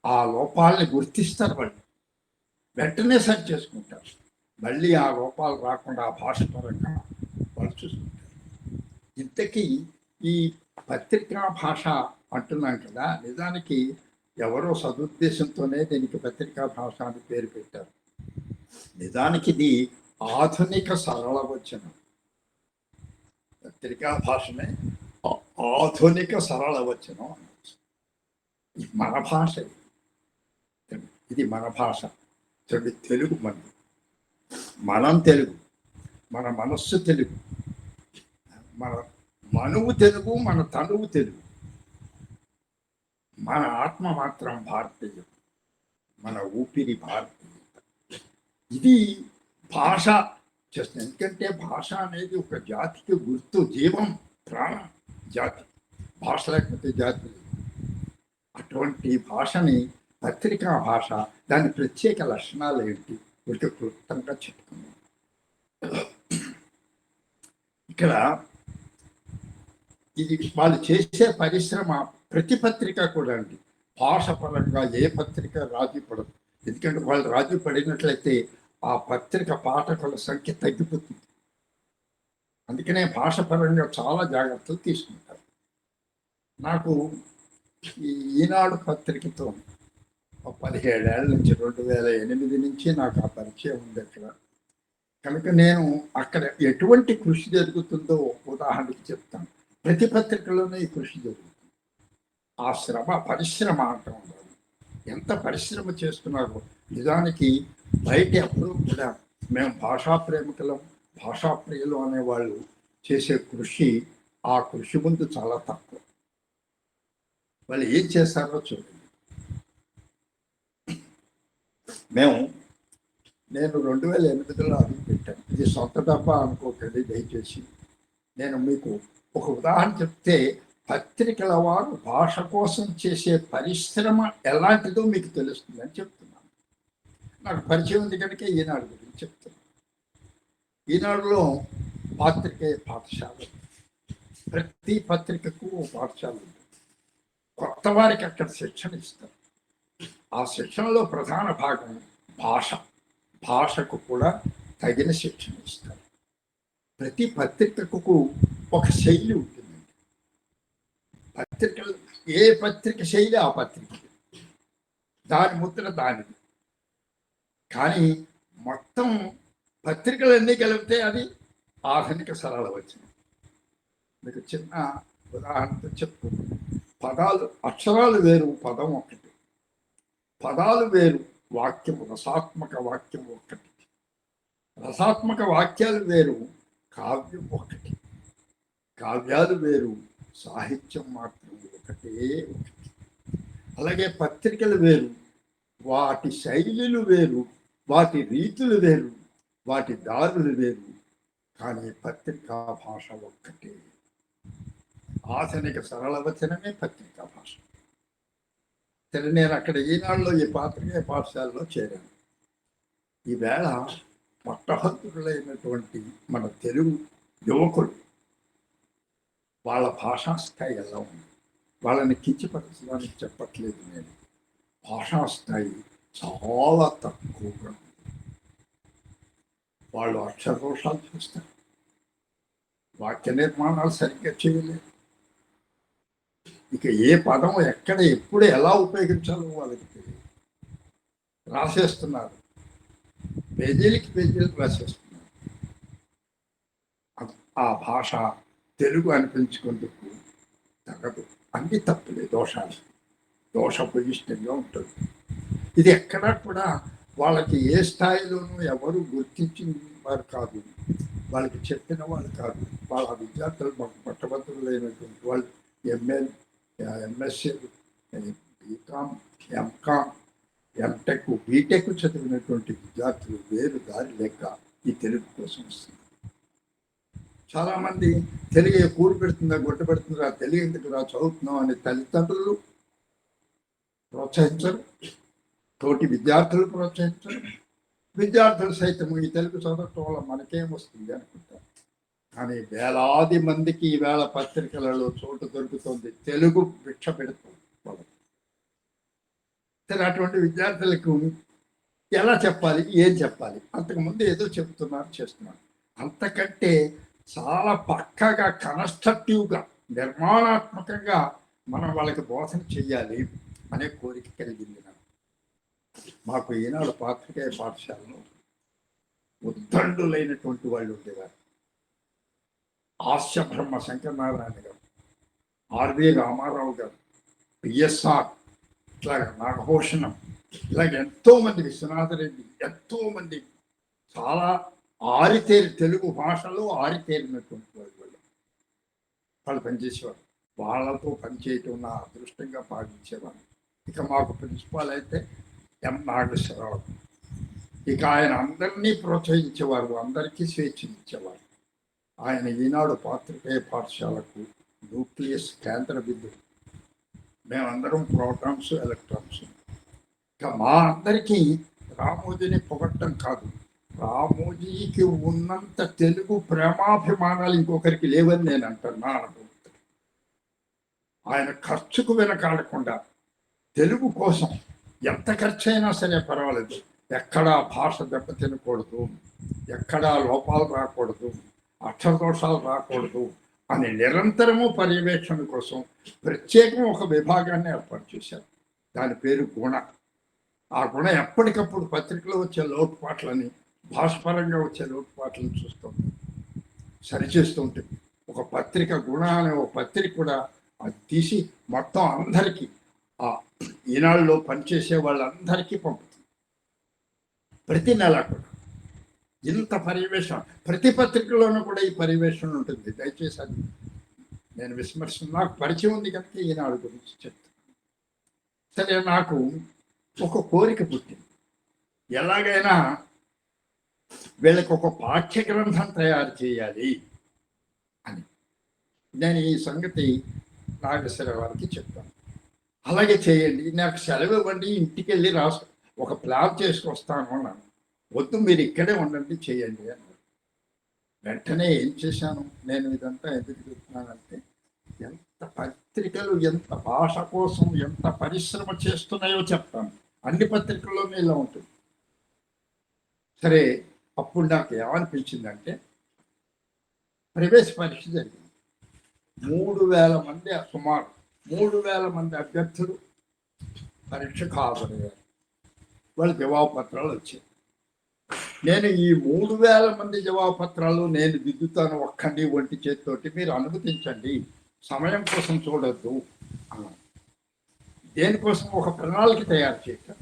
ఆ లోపాలని గుర్తిస్తారు, వాళ్ళు వెంటనే సరి చేసుకుంటారు. మళ్ళీ ఆ లోపాలు రాకుండా ఆ భాష పరంగా వాళ్ళు చూసుకుంటారు. ఇంతకీ ఈ పత్రికా భాష అంటున్నాం కదా, నిజానికి ఎవరో సదుద్దేశంతోనే దీనికి పత్రికా భాష అని పేరు పెట్టారు. నిజానికి ఇది ఆధునిక సరళ వచనం. పత్రికా భాషనే ఆధునిక సరళ వచనం అనవచ్చు. మన భాష, ఇది మన భాష. చూడండి, తెలుగు మనం తెలుగు, మన మనస్సు తెలుగు, మన మనువు తెలుగు, మన తనువు తెలుగు, మన ఆత్మ మాత్రం భారతీయం, మన ఊపిరి భారతీయం. ఇది భాష చేస్తుంది. ఎందుకంటే భాష అనేది ఒక జాతికి గుర్తు, జీవం, ప్రాణం జాతి. భాష లేకపోతే జాతి లేదు. అటువంటి భాషని పత్రికా భాష, దాని ప్రత్యేక లక్షణాలు ఏంటి వీటికి క్లుప్తంగా చెప్పుకున్నాం. ఇక్కడ ఇది వాళ్ళు చేసే పరిశ్రమ, ప్రతి పత్రిక కూడా అండి భాష పరంగా ఏ పత్రిక రాజీ పడదు. ఎందుకంటే వాళ్ళు రాజీ పడినట్లయితే ఆ పత్రిక పాఠకుల సంఖ్య తగ్గిపోతుంది. అందుకనే భాష పరంగా చాలా జాగ్రత్తలు తీసుకుంటారు. నాకు ఈ ఈనాడు పత్రికతో 17 ఏళ్ల నుంచి 2008 నుంచి నాకు ఆ పరిచయం ఉంది అక్కడ. కనుక నేను అక్కడ ఎటువంటి కృషి జరుగుతుందో ఉదాహరణకి చెప్తాను. ప్రతి పత్రికలోనే ఈ కృషి జరుగుతుంది. ఆ శ్రమ పరిశ్రమ అంటాం దాన్ని. ఎంత పరిశ్రమ చేస్తున్నారో నిజానికి బయట ఎప్పుడూ కూడా మేము భాషా ప్రేమికులం, భాషా ప్రియులు అనేవాళ్ళు చేసే కృషి ఆ కృషి ముందు చాలా తక్కువ. వాళ్ళు ఏం చేస్తారో చూడండి. నేను 2008లో అడుగు పెట్టాను. ఇది సొంత డబ్బా అనుకోకండి దయచేసి. నేను మీకు ఒక ఉదాహరణ చెప్తే పత్రికల వారు భాష కోసం చేసే పరిశ్రమ ఎలాంటిదో మీకు తెలుస్తుందని చెప్తున్నాను. నాకు పరిచయం ఉంది కనుక ఈనాడు గురించి చెప్తున్నాను. ఈనాడులో పాత్రికేయ పాఠశాల, ప్రతి పత్రికకు పాఠశాల ఉంటుంది. కొత్త వారికి అక్కడ శిక్షణ ఇస్తారు. ఆ శిక్షణలో ప్రధాన భాగం భాషకు కూడా తగిన శిక్షణ ఇస్తారు. ప్రతి పత్రికకు ఒక శైలి ఉంటుందండి. పత్రికలు ఏ పత్రిక శైలి ఆ పత్రిక, దాని ముద్ర దానిది. కానీ మొత్తం పత్రికలన్నీ కలిపితే అది ఆధునిక సరళ వచనం. మీకు చిన్న ఉదాహరణతో చెప్పుకుంటాం. పదాలు, అక్షరాలు వేరు, పదం ఒకటి. పదాలు వేరు, వాక్యము, రసాత్మక వాక్యం ఒకటి. రసాత్మక వాక్యాలు వేరు, కావ్యం ఒకటి. కావ్యాలు వేరు, సాహిత్యం మాత్రం ఒకటే ఒకటి. అలాగే పత్రికలు వేరు, వాటి శైలులు వేరు, వాటి రీతులు వేరు, వాటి దారులు వేరు. కానీ పత్రికా భాష ఒక్కటే. ఆధునిక సరళ వచనమే పత్రికా భాష. సరే, నేను అక్కడ ఈనాడులో ఈ పాత్రికేయ పాఠశాలలో చేరాను. ఈవేళ పట్టభద్రులైనటువంటి మన తెలుగు యువకులు వాళ్ళ భాషా స్థాయి ఎలా ఉంది? వాళ్ళని కించపరచడానికి చెప్పట్లేదు నేను. భాషా స్థాయి చాలా తక్కువగా ఉంది. వాళ్ళు అక్షర దోషాలు చేస్తారు, వాక్య నిర్మాణాలు సరిగ్గా చేయలేదు. ఇక ఏ పదం ఎక్కడ ఎప్పుడు ఎలా ఉపయోగించాలో వాళ్ళకి తెలియదు. రాసేస్తున్నారు, పేజీలకి పేజీలకు రాసేస్తున్నారు. ఆ భాష తెలుగు అనిపించుకుందుకు తగదు. అన్ని తప్పులే, దోషభూయిష్టంగా ఉంటుంది. ఇది ఎక్కడా కూడా వాళ్ళకి ఏ స్థాయిలోనూ ఎవరు గుర్తించిన వారు కాదు, వాళ్ళకి చెప్పిన వాళ్ళు కాదు. వాళ్ళ విద్యార్థులు పట్టభద్రులైనటువంటి వాళ్ళు MSc, BCom, MCom, MTech, BTech చదివినటువంటి విద్యార్థులు వేరు దారి లేక ఈ తెలుగు కోసం వస్తున్నారు. చాలామంది తెలుగు కూడు పెడుతుందా, గొడ్డ పెడుతుందా, తెలుగు ఎందుకు రా చదువుతున్నాం అని తల్లిదండ్రులు ప్రోత్సహించరు, తోటి విద్యార్థులు ప్రోత్సహించరు. విద్యార్థులు సైతం ఈ తెలుగు చదవటం వల్ల మనకేం వస్తుంది అనుకుంటారు. కానీ వేలాది మందికి ఈవేళ పత్రికలలో చోటు దొరుకుతుంది, తెలుగు భిక్ష పెడుతుంది వాళ్ళకి. సరే, అటువంటి విద్యార్థులకు ఎలా చెప్పాలి, ఏం చెప్పాలి? అంతకుముందు ఏదో చెప్తున్నారు, చేస్తున్నారు. అంతకంటే చాలా పక్కగా కన్స్ట్రక్టివ్గా, నిర్మాణాత్మకంగా మనం వాళ్ళకి బోధన చెయ్యాలి అనే కోరిక కలిగింది నాకు. మాకు ఈనాడు పాత్రికేయ పాఠశాలలో ఉద్దండులైనటువంటి వాళ్ళు ఉండేవారు. ఆస్య బ్రహ్మ శంకరనారాయణ గారు, ఆర్వి రామారావు గారు, పిఎస్ఆర్, ఇట్లాగ నాగభూషణం, ఇలాగ ఎంతోమంది, విశ్వనాథరెడ్డి, ఎంతోమంది చాలా తెలుగు భాషలో ఆరితేరినటువంటి వాళ్ళు పనిచేసేవారు. వాళ్ళతో పనిచేయటం నా అదృష్టంగా భావించేవారు. ఇక మాకు ప్రిన్సిపాల్ అయితే ఎం నాగేశ్వరరావు. ఇక ఆయన అందరినీ ప్రోత్సహించేవారు, అందరికీ స్వేచ్ఛనిచ్చేవారు. ఆయన ఈనాడు పాత్రికేయ పాఠశాలకు న్యూక్లియస్ కేంద్ర బిందువు. మేమందరం ప్రోటాన్స్, ఎలక్ట్రాన్స్. ఇక మా అందరికీ రామోజీని పొగట్టం కాదు, రామోజీకి ఉన్నంత తెలుగు ప్రేమాభిమానాలు ఇంకొకరికి లేవని నేను అంటాను, నా అనుభవం. ఆయన ఖర్చుకు వెనకాడకుండా తెలుగు కోసం ఎంత ఖర్చు అయినా సరే పర్వాలేదు, ఎక్కడా భాష దెబ్బతినకూడదు, ఎక్కడా లోపాలు రాకూడదు, అక్షరదోషాలు రాకూడదు అని నిరంతరము పర్యవేక్షణ కోసం ప్రత్యేకం ఒక విభాగాన్ని ఏర్పాటు చేశారు. దాని పేరు గుణ. ఆ గుణం ఎప్పటికప్పుడు పత్రికలో వచ్చే లోటుపాట్లని, భాషపరంగా వచ్చే లోటుపాట్లను చూస్తుంటాం, సరిచేస్తూ ఉంటుంది. ఒక పత్రిక గుణ అనే ఒక పత్రిక కూడా అది తీసి మొత్తం అందరికీ, ఆ ఈనాడులో పనిచేసే వాళ్ళందరికీ పంపుతుంది ప్రతి నెల కూడా. ఇంత పర్యవేక్షణ ప్రతి పత్రికలోనూ కూడా ఈ పర్యవేక్షణ ఉంటుంది. దయచేసి అది నేను విస్మరిస్తున్నాను, నాకు పరిచయం ఉంది కనుక ఈనాడు గురించి చెప్తాను. సరే, నాకు ఒక కోరిక పుట్టింది, ఎలాగైనా వీళ్ళకి ఒక పాఠ్య గ్రంథం తయారు చేయాలి అని. నేను ఈ సంగతి నాగేశ్వర వారికి చెప్పాను. అలాగే చేయండి, నాకు సెలవు ఇవ్వండి, ఇంటికి వెళ్ళి రాసు ఒక ప్లాన్ చేసుకొస్తాను అన్నాను. వద్దు, మీరు ఇక్కడే ఉండండి, చేయండి అన్నారు. వెంటనే ఏం చేశాను, నేను ఇదంతా ఎందుకు చెప్తున్నానంటే, ఎంత పత్రికలు ఎంత భాష కోసం ఎంత పరిశ్రమ చేస్తున్నాయో చెప్తాను. అన్ని పత్రికల్లోనే ఇలా ఉంటుంది. సరే, అప్పుడు నాకు ఏమనిపించిందంటే, ప్రవేశ పరీక్ష జరిగింది. 3,000 మంది, సుమారు 3,000 మంది అభ్యర్థులు పరీక్షకు హాజరయ్యారు. వాళ్ళ జవాబు పత్రాలు వచ్చాయి. నేను ఈ 3,000 మంది జవాబు పత్రాలు నేను దిద్దుతాను ఒక్కండి ఒంటి చేతితోటి, మీరు అనుమతించండి, సమయం కోసం చూడొద్దు అన్నాను. దేనికోసం? ఒక ప్రణాళిక తయారు చేయటం.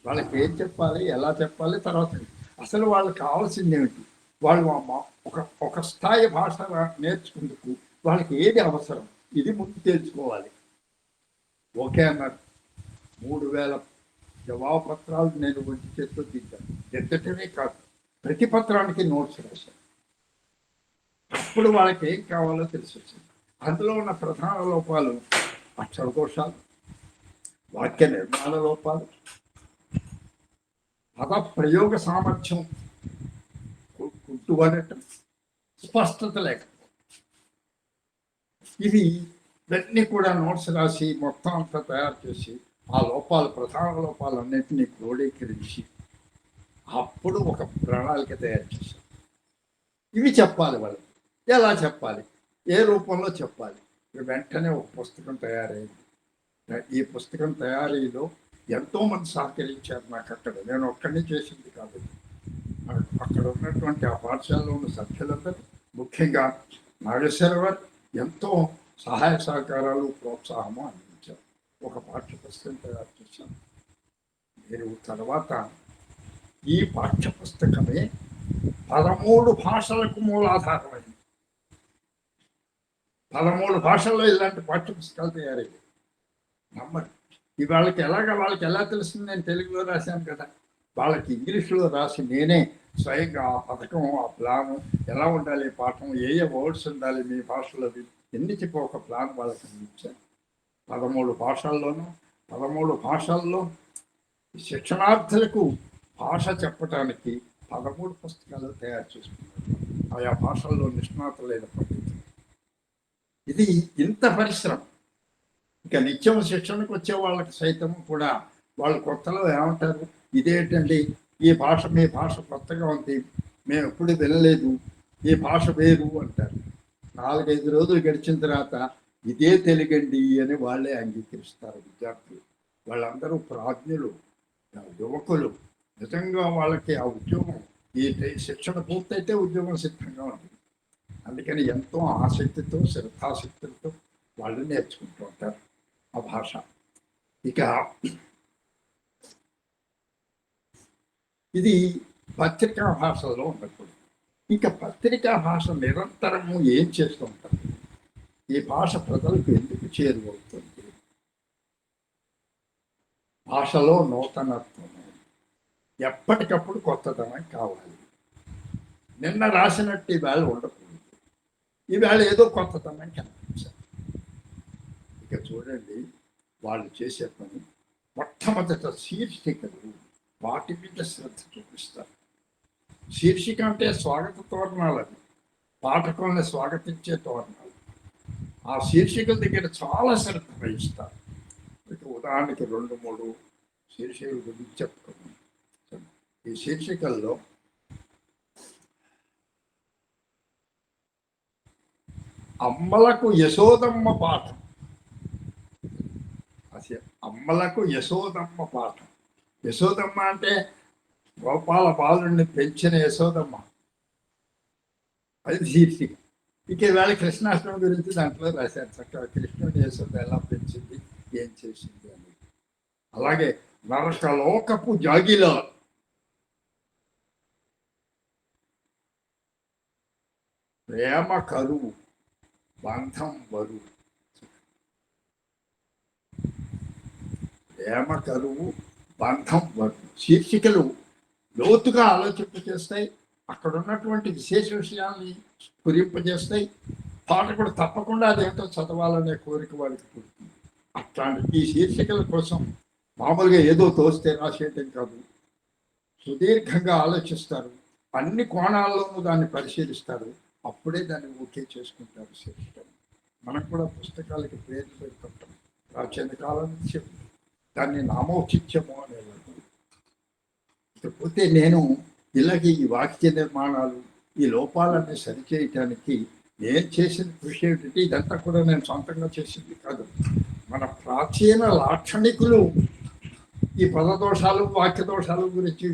వాళ్ళకి ఏం చెప్పాలి, ఎలా చెప్పాలి, తర్వాత అసలు వాళ్ళకి కావాల్సింది ఏమిటి, వాళ్ళు ఒక స్థాయి భాష నేర్చుకుందుకు వాళ్ళకి ఏది అవసరం, ఇది ముందు తెలుసుకోవాలి. ఓకే అన్నారు. 3,000 జవాబు పత్రాలు నేను ఒంటి చేతితో దిద్దటమే కాదు, ప్రతి పత్రానికి నోట్స్ రాశాను. అప్పుడు వాళ్ళకి ఏం కావాలో తెలిసి వచ్చింది. అందులో ఉన్న ప్రధాన లోపాలు అక్షరదోషాలు, వాక్య నిర్మాణ లోపాలు, పద ప్రయోగ సామర్థ్యం కుంటుపడటం, స్పష్టత లేకపోవడం. ఇవన్నీ కూడా నోట్స్ రాసి మొత్తం అంతా తయారు చేసి ఆ లోపాలు, ప్రధాన లోపాలన్నింటినీ క్రోడీకరించి అప్పుడు ఒక ప్రణాళిక తయారు చేశాం. ఇవి చెప్పాలి వాళ్ళకి, ఎలా చెప్పాలి, ఏ రూపంలో చెప్పాలి. వెంటనే ఒక పుస్తకం తయారైంది. ఈ పుస్తకం తయారీలో ఎంతోమంది సహకరించారు నాకు. అక్కడ నేను ఒక్కడిని చేసింది కాదు, అక్కడ ఉన్నటువంటి ఆ పాఠశాలలో ఉన్న సభ్యులందరూ, ముఖ్యంగా నాగేశ్వర వారు ఎంతో సహాయ సహకారాలు, ప్రోత్సాహము అందించారు. ఒక పాఠ్య పుస్తకం తయారు చేశాను. మీరు తర్వాత ఈ పాఠ్య పుస్తకమే 13 భాషలకు మూలాధారమైంది. 13 భాషల్లో ఇలాంటి పాఠ్య పుస్తకాలు తయారయ్యాయి. నమ్మరు. వాళ్ళకి ఎలా తెలుస్తుంది, నేను తెలుగులో రాశాను కదా, వాళ్ళకి ఇంగ్లీష్లో రాసి నేనే స్వయంగా ఆ పథకం, ఆ ప్లాను ఎలా ఉండాలి, పాఠం ఏ వర్డ్స్ ఉండాలి మీ భాషలో, ఎన్ని చెప్పి ఒక ప్లాన్ వాళ్ళకి అందించాను. 13 భాషల్లోనూ 13 భాషల్లో శిక్షణార్థులకు భాష చెప్పడానికి 13 పుస్తకాలు తయారు చేసుకున్నారు ఆయా భాషల్లో నిష్ణాతులైన పండితులు. ఇది ఇంత పరిశ్రమ. ఇక నిత్యం శిక్షణకు వచ్చే వాళ్ళకి సైతం కూడా వాళ్ళు కొత్తలో ఏమంటారు, ఇదేంటండి ఈ భాష, మీ భాష కొత్తగా ఉంది, మేము ఎప్పుడు వినలేదు, ఈ భాష వేరు అంటారు. 4-5 రోజులు గడిచిన తర్వాత ఇదే తెలుగండి అని వాళ్ళే అంగీకరిస్తారు విద్యార్థులు. వాళ్ళందరూ ప్రాజ్ఞులు, యువకులు. నిజంగా వాళ్ళకి ఆ ఉద్యోగం, ఈ శిక్షణ పూర్తయితే ఉద్యోగం సిద్ధంగా ఉంటుంది. అందుకని ఎంతో ఆసక్తితో, శ్రద్ధాశక్తులతో వాళ్ళు నేర్చుకుంటూ ఉంటారు ఆ భాష. ఇక ఇది పత్రికా భాషలో ఉండకూడదు. ఇక పత్రికా భాష నిరంతరము ఏం చేస్తూ ఉంటారు, ఈ భాష ప్రజలకు ఎందుకు చేరువవుతుంది, భాషలో నూతనత్వం, ఎప్పటికప్పుడు కొత్తదనం కావాలి. నిన్న రాసినట్టు ఈవేళ ఉండకూడదు, ఈవేళ ఏదో కొత్తదనం కనిపించాలి. ఇక చూడండి, వాళ్ళు చేసే పని మొట్టమొదట శీర్షికలు, వాటి మీద శ్రద్ధ చూపిస్తారు. శీర్షిక అంటే స్వాగత తోరణాలు, అవి పాఠకుల్ని స్వాగతించే తోరణాలు. ఆ శీర్షికల దగ్గర చాలా శ్రద్ధ వహిస్తారు. ఇక ఉదాహరణకి 2-3 శీర్షికల గురించి చెప్పుకున్నాం. ఈ శీర్షికల్లో అమ్మలకు యశోదమ్మ పాఠం, అమ్మలకు యశోదమ్మ పాఠం, యశోదమ్మ అంటే గోపాల బాలుడిని పెంచిన యశోదమ్మ, అది శీర్షిక. ఇక ఈవేళ కృష్ణాష్టమి గురించి దాంట్లో రాశారు చక్కగా, కృష్ణుడి యశోద ఎలా పెంచింది, ఏం చేసింది అని. అలాగే నరకలోకపు జాగిల ప్రేమ కరువు బంధం బరువు, ప్రేమ కరువు బంధం బరువు శీర్షికలు లోతుగా ఆలోచింపజేస్తాయి. అక్కడ ఉన్నటువంటి విశేష విషయాల్ని స్ఫురింపజేస్తాయి. పాఠకుడు తప్పకుండా అదేంటో చదవాలనే కోరిక వారికి పుడుతుంది. అట్లాంటి ఈ శీర్షికల కోసం మామూలుగా ఏదో తోస్తే రాసేయటం కాదు, సుదీర్ఘంగా ఆలోచిస్తారు, అన్ని కోణాల్లోనూ దాన్ని పరిశీలిస్తారు, అప్పుడే దాన్ని ఓకే చేసుకుంటారు శీర్షికలు. మనం కూడా పుస్తకాలకి పేర్లు పెడుతుంటాం, ప్రాచీన కాలం నుంచి దాన్ని నామౌచిత్యము అనేవారు. ఇకపోతే నేను ఇలాగే ఈ వాక్య నిర్మాణాలు, ఈ లోపాలన్నీ సరిచేయటానికి నేను చేసిన కృషి ఏమిటంటే, ఇదంతా కూడా నేను సొంతంగా చేసింది కాదు. మన ప్రాచీన లాక్షణికులు ఈ పదదోషాలు వాక్య దోషాల గురించి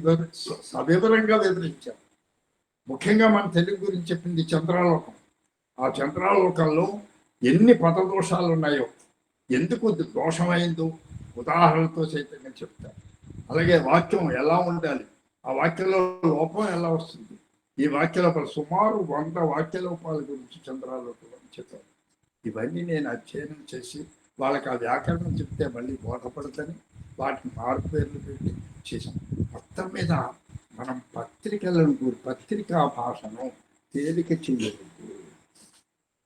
సవివరంగా వివరించారు. ముఖ్యంగా మన తెలుగు గురించి చెప్పింది చంద్రాలోకం. ఆ చంద్రాలోకంలో ఎన్ని పదదోషాలు ఉన్నాయో, ఎందుకు దోషమైందో ఉదాహరణలతో సైతంగా చెప్తారు. అలాగే వాక్యం ఎలా ఉండాలి, ఆ వాక్యంలో లోపం ఎలా వస్తుంది, ఈ వాక్య లోపల సుమారు 100 వాక్య లోపాల గురించి చంద్రాలోకంలో చెప్పారు. ఇవన్నీ నేను అధ్యయనం చేసి వాళ్ళకి ఆ వ్యాకరణం చెప్తే మళ్ళీ బోధపడతాని వాటిని మారు పేర్లు పెట్టి చేశాం. మొత్తం మీద మనం పత్రికా భాషను తేలిక చేయలేదు.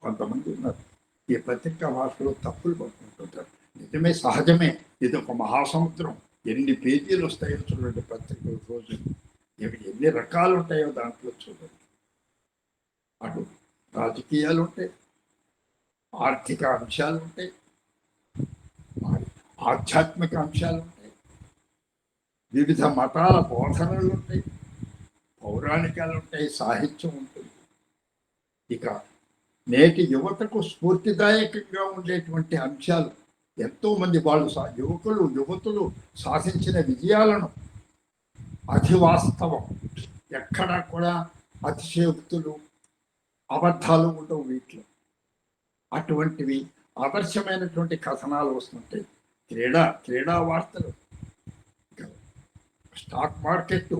కొంతమంది ఉన్నారు ఈ పత్రికా భాషలో తప్పులు పడుతుంటారు. నిజమే, సహజమే. ఇది ఒక మహాసముద్రం. ఎన్ని పేజీలు వస్తాయో చూడండి పత్రికలు రోజు, ఎన్ని రకాలు ఉంటాయో దాంట్లో చూడండి. అటు రాజకీయాలు ఉంటాయి, ఆర్థిక అంశాలు ఉంటాయి, ఆధ్యాత్మిక అంశాలు ఉంటాయి, వివిధ మతాల బోధనలు ఉంటాయి, పౌరాణికాలు ఉంటాయి, సాహిత్యం ఉంటుంది. ఇక నేటి యువతకు స్ఫూర్తిదాయకంగా ఉండేటువంటి అంశాలు ఎంతోమంది వాళ్ళు యువతులు సాధించిన విజయాలను, అధివాస్తవం, ఎక్కడా కూడా అతిశయోక్తులు అబద్ధాలు ఉండవు వీటిలో. అటువంటివి ఆదర్శమైనటువంటి కథనాలు వస్తుంటాయి. క్రీడా వార్తలు, స్టాక్ మార్కెట్,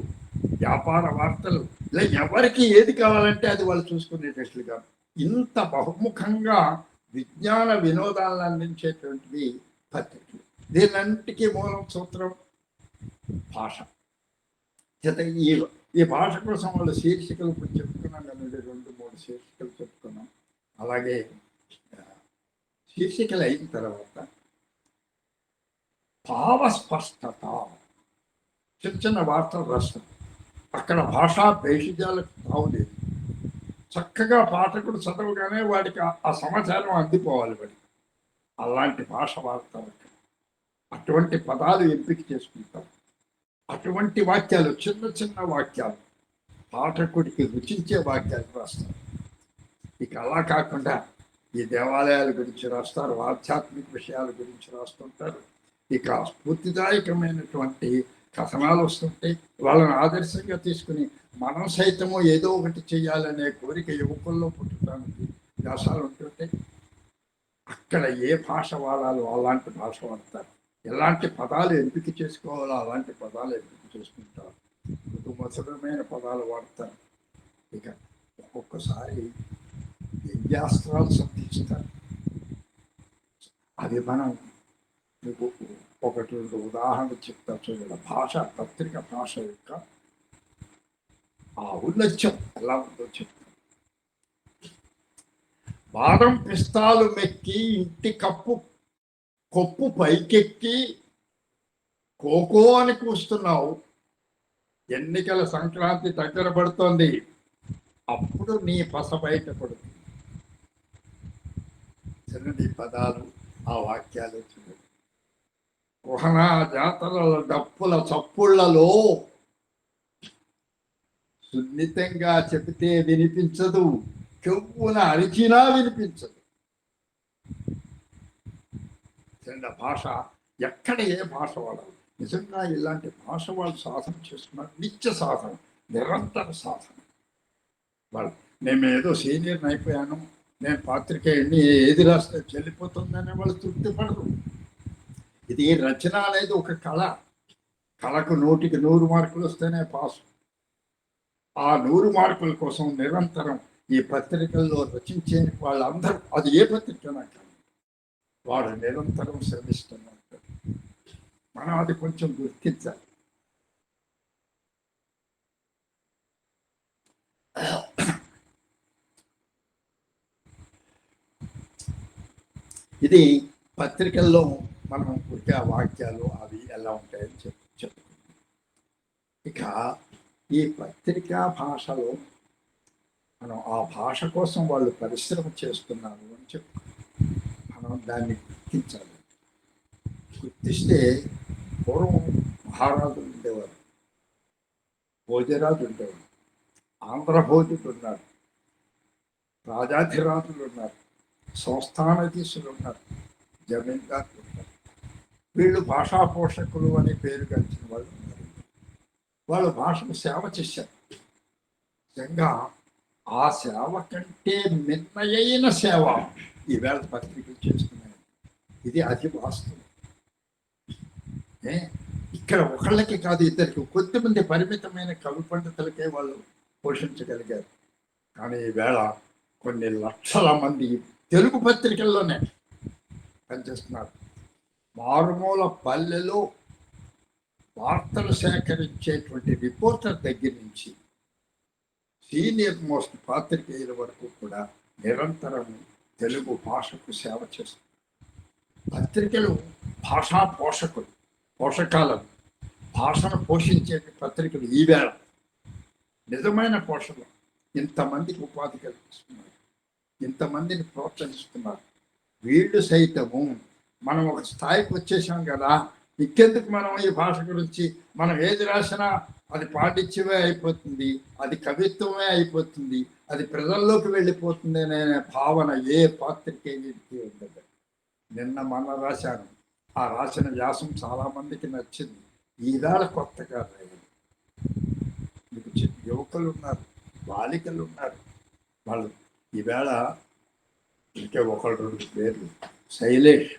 వ్యాపార వార్తలు, ఇలా ఎవరికి ఏది కావాలంటే అది వాళ్ళు చూసుకునేటట్లుగా ఇంత బహుముఖంగా విజ్ఞాన వినోదాలను అందించేటువంటివి పత్రికలు. దీనంటికి మూలం సూత్రం భాష. ఈ భాష కోసం వాళ్ళు శీర్షికలు ఇప్పుడు చెప్పుకున్నాం కదండి, 2-3 శీర్షికలు చెప్పుకున్నాం. అలాగే శీర్షికలు అయిన తర్వాత భావస్పష్టత, చిన్న వార్తలు రాస్తాం. అక్కడ భాషా భేషజాలకు తావులేదు. చక్కగా పాఠకుడు చదవగానే వాడికి ఆ సమాచారం అందిపోవాలి వాడికి. అలాంటి భాష వాడతారు. అటువంటి పదాలు ఎంపిక చేసుకుంటారు. అటువంటి వాక్యాలు, చిన్న వాక్యాలు, పాఠకుడికి రుచించే వాక్యాలు రాస్తారు. ఇక అలా కాకుండా ఈ దేవాలయాల గురించి రాస్తారు, ఆధ్యాత్మిక విషయాల గురించి రాస్తుంటారు. ఇక స్ఫూర్తిదాయకమైనటువంటి కథనాలు వస్తుంటాయి. వాళ్ళని ఆదర్శంగా తీసుకుని మనం సైతము ఏదో ఒకటి చేయాలనే కోరిక యువకుల్లో పుట్టడానికి వ్యాసాలు ఉంటుంటాయి. అక్కడ ఏ భాష వాడాలో అలాంటి భాష వాడతారు, ఎలాంటి పదాలు ఎంపిక చేసుకోవాలో అలాంటి పదాలు ఎంపిక చేసుకుంటారు, మధురమైన పదాలు వాడతారు. ఇక ఒక్కొక్కసారి వ్యంగ్యాస్త్రాలు సంధిస్తారు. అవి మనం మీకు 1-2 ఉదాహరణలు చెప్తా చూడండి. పత్రిక భాష యొక్క ఆ ఔన్నత్యం ఎలా ఉందో చెప్తాను. బాదం పిస్తాలు మెక్కి ఇంటి కొప్పు పైకెక్కి కోకో అని కూస్తున్నావు. ఎన్నికల సంక్రాంతి దగ్గర పడుతోంది, అప్పుడు నీ పస బయట పడుతుంది. చిన్నది పదాలు, ఆ వాక్యాలు చూడండి. కుహనా జాతరల డప్పుల చప్పుళ్లలో సున్నితంగా చెబితే వినిపించదు, కెవ్వున అరిచినా వినిపించదు. చిన్న భాష, ఎక్కడ ఏ భాష వాడాలి, నిజంగా ఇలాంటి భాష వాళ్ళు సాధన చేస్తున్నారు. నిత్య సాధన, నిరంతర సాధన. వాళ్ళు నేను ఏదో సీనియర్ని అయిపోయాను, నేను పాత్రికేయుడిని, ఏది రాస్తే చెల్లిపోతుందనే వాళ్ళు తృప్తి పడరు. ఇది రచన అనేది ఒక కళ. కళకు 100కి 100 మార్కులు వస్తేనే పాసు. ఆ 100 మార్కుల కోసం నిరంతరం ఈ పత్రికల్లో రచించే వాళ్ళందరూ, అది ఏ పత్రిక నాకు వాడు నిరంతరం శ్రమిస్తున్నారు. మనం అది కొంచెం గుర్తించాలి. ఇది పత్రికల్లో మనం పుట్టే వాక్యాలు అవి ఎలా ఉంటాయని చెప్పుకుంటాం. ఇక ఈ పత్రికా భాషలో మనం ఆ భాష కోసం వాళ్ళు పరిశ్రమ చేస్తున్నారు అని చెప్పుకుంటాం. మనం దాన్ని గుర్తించాలి. గుర్తిస్తే పూర్వం మహారాజులు ఉండేవారు, భోజరాజు ఉండేవారు, ఆంధ్రభోజులు ఉన్నారు, రాజాధిరాజులు ఉన్నారు, సంస్థానాధీశులు ఉన్నారు, జమీందారులు ఉన్నారు. వీళ్ళు భాషా పోషకులు అనే పేరు కలిసిన వాళ్ళు ఉన్నారు. వాళ్ళు భాషకు సేవ చేశారు. నిజంగా ఆ సేవ కంటే మిన్నయైన సేవ ఈవేళ పత్రికలు చేస్తున్నాయి. ఇది అతి వాస్తవం. ఇక్కడ ఒకళ్ళకి కాదు, ఇద్దరికి, కొద్దిమంది పరిమితమైన కవి పండితులకే వాళ్ళు పోషించగలిగారు. కానీ ఈవేళ కొన్ని లక్షల మంది తెలుగు పత్రికల్లోనే పనిచేస్తున్నారు. మారుమూల పల్లెలో వార్తలు సేకరించేటువంటి రిపోర్టర్ దగ్గర నుంచి సీనియర్ మోస్ట్ పాత్రికేయుల వరకు కూడా నిరంతరం తెలుగు భాషకు సేవ చేస్తారు. పత్రికలు భాషా పోషకాలను, భాషను పోషించే పత్రికలు ఈవేళ నిజమైన పోషణ. ఇంతమందికి ఉపాధి కల్పిస్తున్నారు, ఇంతమందిని ప్రోత్సహిస్తున్నారు. వీళ్ళు సైతము మనం ఒక స్థాయికి వచ్చేసాం కదా, ఇంకెందుకు మనం ఈ భాష గురించి, మనం ఏది రాసినా అది పాండిత్యమే అయిపోతుంది, అది కవిత్వమే అయిపోతుంది, అది ప్రజల్లోకి వెళ్ళిపోతుంది అనే భావన ఏ పాత్రికేయుడికి ఉండదు. నిన్న మన రాశాను, ఆ రాసిన వ్యాసం చాలామందికి నచ్చింది. ఈవేళ కొత్తగా రాయాలి. మీకు యువకులు ఉన్నారు, బాలికలు ఉన్నారు. వాళ్ళు ఈవేళ ఇంకే 1-2 పేర్లు. శైలేష్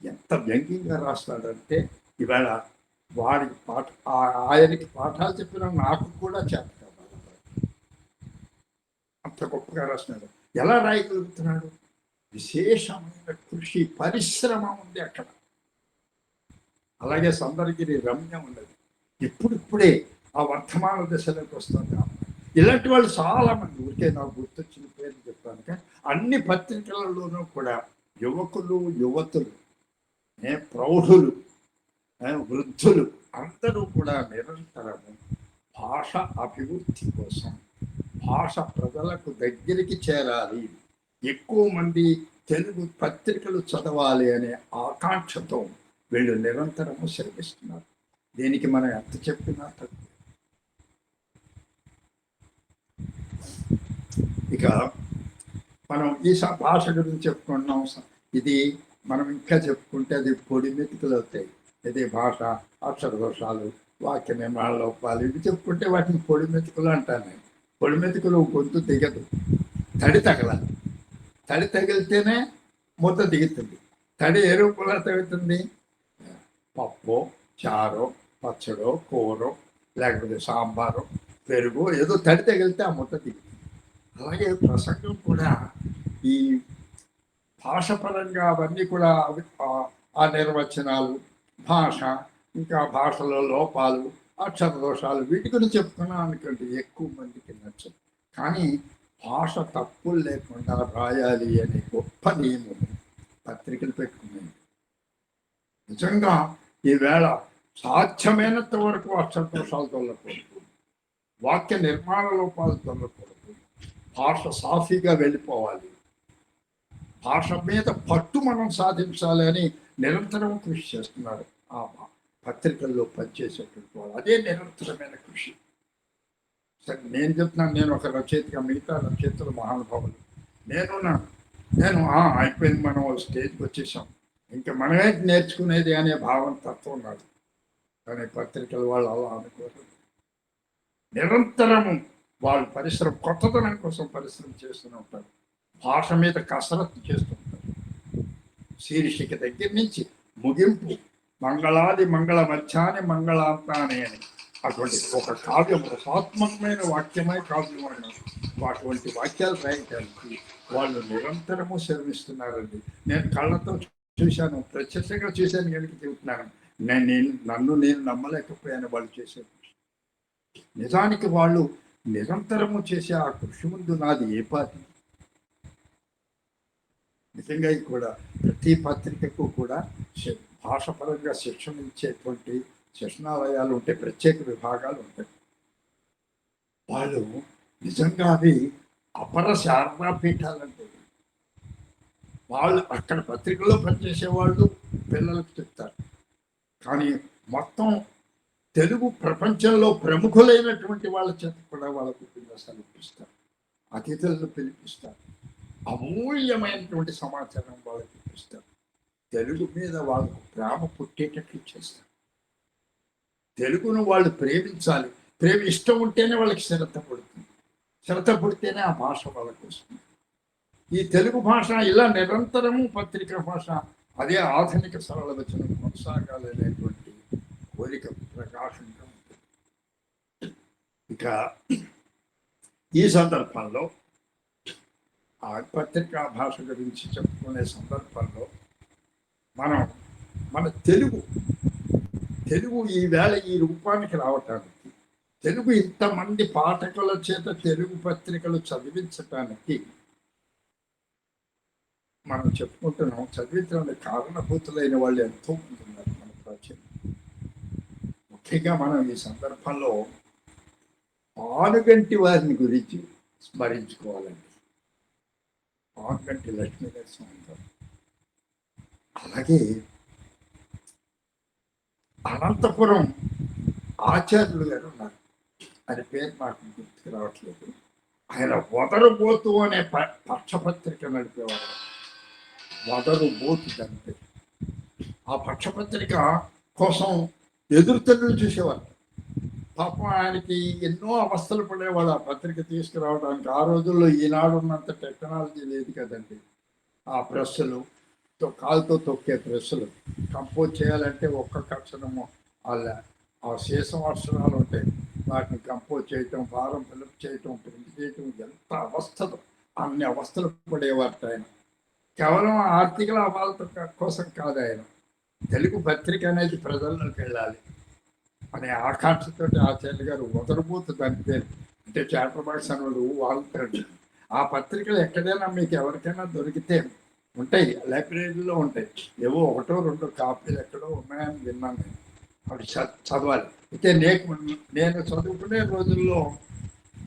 ఎంత వ్యంగ్యంగా రాస్తాడంటే ఈవేళ వాడికి ఆయనకి పాఠాలు చెప్పిన నాకు కూడా చేత కావాలి. అంత గొప్పగా రాస్తున్నాడు. ఎలా రాయగలుగుతున్నాడు? విశేషమైన కృషి, పరిశ్రమ ఉంది అక్కడ. అలాగే సందర్గిరి రమ్య ఉన్నది. ఇప్పుడిప్పుడే ఆ వర్తమాన దశలోకి వస్తుంది. ఇలాంటి వాళ్ళు చాలా మంది, ఊరికే నాకు గుర్తొచ్చిన పేరు చెప్పాను. కానీ అన్ని పత్రికలలోనూ కూడా యువకులు, యువతులు, ప్రౌఢులు, వృద్ధులు అందరూ కూడా నిరంతరము భాష అభివృద్ధి కోసం, భాష ప్రజలకు దగ్గరికి చేరాలి, ఎక్కువ మంది తెలుగు పత్రికలు చదవాలి అనే ఆకాంక్షతో వీళ్ళు నిరంతరము శ్రమిస్తున్నారు. దీనికి మనం ఎంత చెప్పినా తక్కువ. ఇక మనం ఈ భాష గురించి చెప్పుకున్నాం. ఇది మనం ఇంకా చెప్పుకుంటే అది పొడి మెతుకులు అవుతాయి. ఇది భాష, అక్షర దోషాలు, వాక్య నిర్మాణ లోపాలు, ఇవి చెప్పుకుంటే వాటిని పొడి మెతుకులు అంటాను నేను. పొడి మెతుకులు గొంతు దిగదు, తడి తగలాలి. తడి తగిలితేనే ముద్ద దిగుతుంది. తడి ఏ రూపంలో తగ్గుతుంది? పప్పు, చారో, పచ్చడో, కూరో, లేకపోతే సాంబారు, పెరుగు, ఏదో తడి తగిలితే ఆ ముద్ద దిగుతుంది. అలాగే ప్రసంగం కూడా ఈ భాషపరంగా అవన్నీ కూడా ఆ నిర్వచనాలు, భాష, ఇంకా భాషలో లోపాలు, అక్షర దోషాలు, వీటి గురించి చెప్పుకున్నాం అనుకోండి, ఎక్కువ మందికి నచ్చదు. కానీ భాష తప్పులు లేకుండా రాయాలి అనే గొప్ప నియమం పత్రికలు పెట్టుకున్నాయి. నిజంగా ఈవేళ సాధ్యమైనంత వరకు అక్షర దోషాలు తొలగకూడదు, వాక్య నిర్మాణ లోపాలు తొలగకూడదు, భాష సాఫీగా వెళ్ళిపోవాలి, భాష మీద పట్టు మనం సాధించాలి అని నిరంతరం కృషి చేస్తున్నారు ఆ పత్రికల్లో పనిచేసేటువంటి వాళ్ళు. అదే నిరంతరమైన కృషి. సరే, నేను చెప్తున్నాను, నేను ఒక రచయితగా, మిగతా రచయితలు మహానుభావులు, నేను అయిపోయింది, మనం స్టేజ్కి వచ్చేసాం, ఇంకా మనమే నేర్చుకునేది అనే భావం తత్వం ఉన్నాడు. కానీ పత్రికలు వాళ్ళు అలా అనుకోరు. నిరంతరము వాళ్ళు పరిశ్రమ కొత్తదనం కోసం పరిశ్రమ చేస్తూనే ఉంటారు. భాష మీద కసరత్తు చేస్తుంటారు. శీర్షిక దగ్గర నుంచి ముగింపు, మంగళాది మంగళ మధ్యాని మంగళాంతానే అని అటువంటి ఒక కావ్యం, రసాత్మకమైన వాక్యమై కావ్యమైన అటువంటి వాక్యాలు రాయటానికి వాళ్ళు నిరంతరము శ్రమిస్తున్నారండి. నేను కళ్ళతో చూశాను, ప్రత్యక్షంగా చూశాను కనుక చెబుతున్నాను. నన్ను నేను నమ్మలేకపోయాను వాళ్ళు చేసే కృషి. నిజానికి వాళ్ళు నిరంతరము చేసే ఆ కృషి ముందు నాది ఏ పార్టీ? నిజంగా కూడా ప్రతి పత్రికకు కూడా భాషపరంగా శిక్షణ ఇచ్చేటువంటి శిక్షణాలయాలు ఉంటాయి, ప్రత్యేక విభాగాలు ఉంటాయి. వాళ్ళు నిజంగా అవి అపర శారదా పీఠాలంటే వాళ్ళు అక్కడ పత్రికలో పనిచేసే వాళ్ళు పిల్లలకు చెప్తారు. కానీ మొత్తం తెలుగు ప్రపంచంలో ప్రముఖులైనటువంటి వాళ్ళ చేత కూడా వాళ్ళకు ఉపన్యాసాలు ఇప్పిస్తారు, అతిథులను పిలిపిస్తారు, అమూల్యమైనటువంటి సమాచారం వాళ్ళకి ఇప్పిస్తారు. తెలుగు మీద వాళ్ళకు ప్రేమ పుట్టేటట్లు చేస్తారు. తెలుగును వాళ్ళు ప్రేమించాలి. ఇష్టం ఉంటేనే వాళ్ళకి శ్రద్ధ పుడుతుంది. శ్రద్ధ పుడితేనే ఆ భాష వాళ్ళకు వస్తుంది. ఈ తెలుగు భాష ఇలా నిరంతరము పత్రికా భాష అదే ఆధునిక సరళ వచనం కొనసాగాలనేటువంటి కోరిక ప్రకాశంగా ఉంటుంది. ఇక ఈ సందర్భంలో ఆ పత్రికా భాష గురించి చెప్పుకునే సందర్భంలో మన తెలుగు ఈవేళ ఈ రూపానికి రావటానికి, తెలుగు ఇంతమంది పాఠకుల చేత తెలుగు పత్రికలు చదివించటానికి మనం చెప్పుకుంటున్నాం. చదివించడానికి కారణభూతులైన వాళ్ళు ఎంతో మంది ఉన్నారు మన ప్రాచీన. ముఖ్యంగా మనం ఈ సందర్భంలో పానుగంటి వారిని గురించి స్మరించుకోవాలండి. పానుగంటి లక్ష్మీనరసింహ గారు, అలాగే అనంతపురం ఆచార్యులు గారు ఉన్నారు. ఆయన పేరు నాకు గుర్తుకు రావట్లేదు. ఆయన వదరుబోతు అనే పక్షపత్రిక నడిపేవారు. వదరుబోతు దాని పేరు. ఆ పక్షపత్రిక కోసం ఎదురుతెన్నులు చూసేవారు. పాపం ఆయనకి ఎన్నో అవస్థలు పడేవాడు ఆ పత్రిక తీసుకురావడానికి. ఆ రోజుల్లో ఈనాడు ఉన్నంత టెక్నాలజీ లేదు కదండి. ఆ ప్రెస్సులు, కాలుతో తొక్కే ప్రెస్సులు కంపోజ్ చేయాలంటే ఒక్కొక్క అక్షరము ఆ శేషం అక్షరాలు ఉంటాయి. వాటిని కంపోజ్ చేయటం, ఫారం ఫిలప్ చేయటం, ప్రింట్ చేయటం, ఎంత అవస్థలు, అన్ని అవస్థలు పడేవారు ఆయన. కేవలం ఆర్థిక లాభాల కోసం కాదు, ఆయన తెలుగు పత్రిక అనేది ప్రజల్లోకి వెళ్ళాలి అనే ఆకాంక్షతో ఆచార్య గారు వదరబోతు దాని పేరు. అంటే చాప్టర్ బాక్స్ అన్నాడు వాళ్ళు. ఆ పత్రికలు ఎక్కడైనా మీకు ఎవరికైనా దొరికితే ఉంటాయి, లైబ్రరీలో ఉంటాయి. ఏవో ఒకటో రెండో కాపీలు ఎక్కడో ఉన్నాయని విన్నాను నేను. అవి చదవాలి. అయితే నేను చదువుకునే రోజుల్లో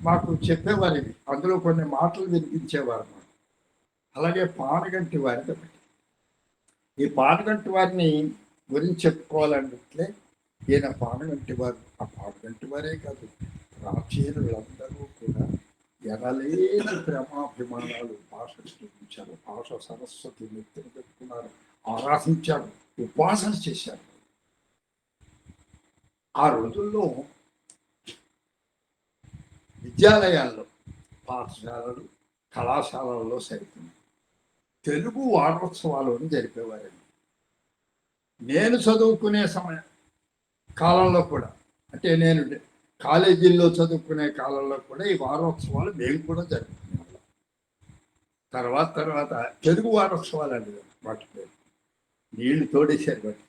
మాకు చెప్పేవారు ఇవి. అందులో కొన్ని మాటలు వినిపించేవారు మాకు. అలాగే పానుగంటి వారిది ఒకటి. ఈ పానుగంటి వారిని గురించి చెప్పుకోవాలంటే ఈయన పానుగంటి వారు, ఆ పానుగంటి వారే కాదు, ప్రాచీనులందరూ కూడా ఎనలేని ప్రేమాభిమానాలు భాషకు చూపించారు. భాష సరస్వతి నెత్తిన పెట్టుకున్నారు, ఆరాధించారు, ఉపాసన చేశారు. ఆ రోజుల్లో విద్యాలయాల్లో, పాఠశాలలు, కళాశాలల్లో సైతం తెలుగు వారోత్సవాలను జరిపేవారండి. నేను చదువుకునే కాలంలో కూడా, అంటే నేను కాలేజీల్లో చదువుకునే కాలంలో కూడా ఈ వారోత్సవాలు మేము కూడా జరుపుకునేవాళ్ళం. తర్వాత తెలుగు వారోత్సవాలు అండి వాటి పేరు. నీళ్లు తోడేశారు, వాటి